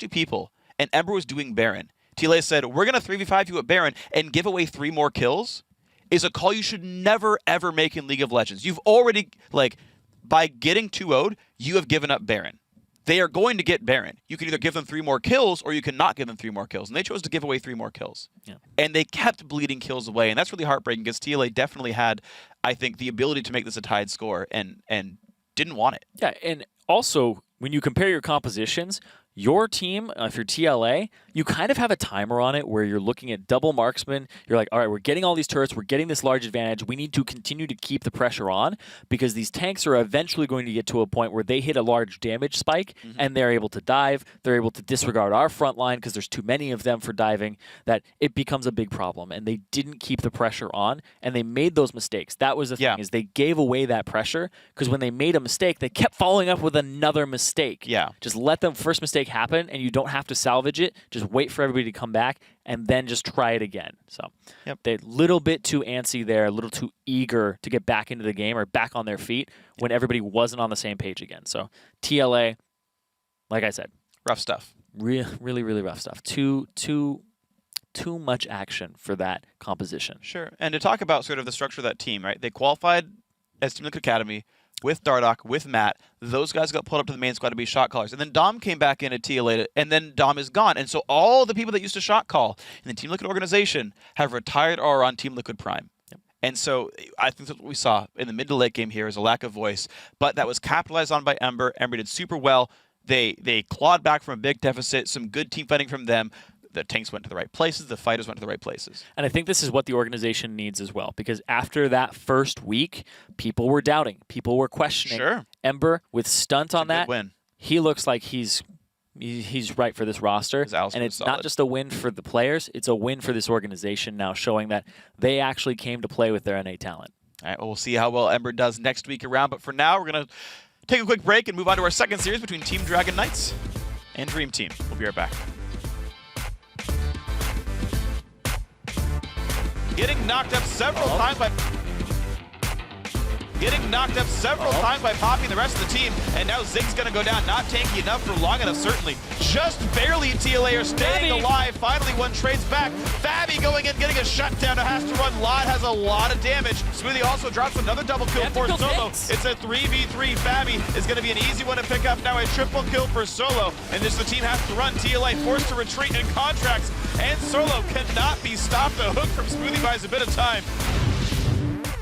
2 people and Ember was doing Baron, TLA said, we're going to 3v5 you at Baron and give away 3 more kills, is a call you should never, ever make in League of Legends. You've already, like, by getting 2-0'd, you have given up Baron. They are going to get Baron. You can either give them 3 more kills or you can not give them 3 more kills. And they chose to give away 3 more kills. Yeah. And they kept bleeding kills away. And that's really heartbreaking because TLA definitely had, I think, the ability to make this a tied score and didn't want it. Yeah, and also, when you compare your compositions, your team, if you're TLA, you kind of have a timer on it where you're looking at double marksman. You're like, all right, we're getting all these turrets. We're getting this large advantage. We need to continue to keep the pressure on because these tanks are eventually going to get to a point where they hit a large damage spike and they're able to dive. They're able to disregard our front line because there's too many of them for diving, that it becomes a big problem. And they didn't keep the pressure on, and they made those mistakes. That was the thing, is they gave away that pressure because when they made a mistake, they kept following up with another mistake. Yeah. Just let the first mistake happen, and you don't have to salvage it. Just wait for everybody to come back, and then just try it again. So they're a little bit too antsy there, a little too eager to get back into the game or back on their feet when everybody wasn't on the same page again. So TLA, like I said, rough stuff. Really, really rough stuff. Too much action for that composition. Sure. And to talk about sort of the structure of that team, right? They qualified as Team Liquid Academy with Dardoch, with Matt. Those guys got pulled up to the main squad to be shot callers. And then Dom came back in at TLA, and then Dom is gone. And so all the people that used to shot call in the Team Liquid organization have retired or are on Team Liquid Prime. And so I think that's what we saw in the mid to late game here is a lack of voice. But that was capitalized on by Ember. Ember did super well. They clawed back from a big deficit, some good team fighting from them. The tanks went to the right places. The fighters went to the right places. And I think this is what the organization needs as well, because after that first week, people were doubting. People were questioning. Sure. Ember, with Stunt on that, win. He looks like he's right for this roster. And it's not just a win for the players. It's a win for this organization now, showing that they actually came to play with their NA talent. All right, well, we'll see how well Ember does next week around. But for now, we're going to take a quick break and move on to our second series between Team Dragon Knights and Dream Team. We'll be right back. Getting knocked up several times by Poppy and the rest of the team, and now Zig's gonna go down. Not tanky enough for long enough, certainly. Just barely TLA are staying alive. Finally, one trades back. Fabi going in, getting a shutdown. Has to run. Lod has a lot of damage. Smoothie also drops another double kill for Solo. It's a 3v3. Fabi is gonna be an easy one to pick up now. A triple kill for Solo, and this the team has to run. TLA forced to retreat in contracts, and Solo cannot be stopped. The hook from Smoothie buys a bit of time.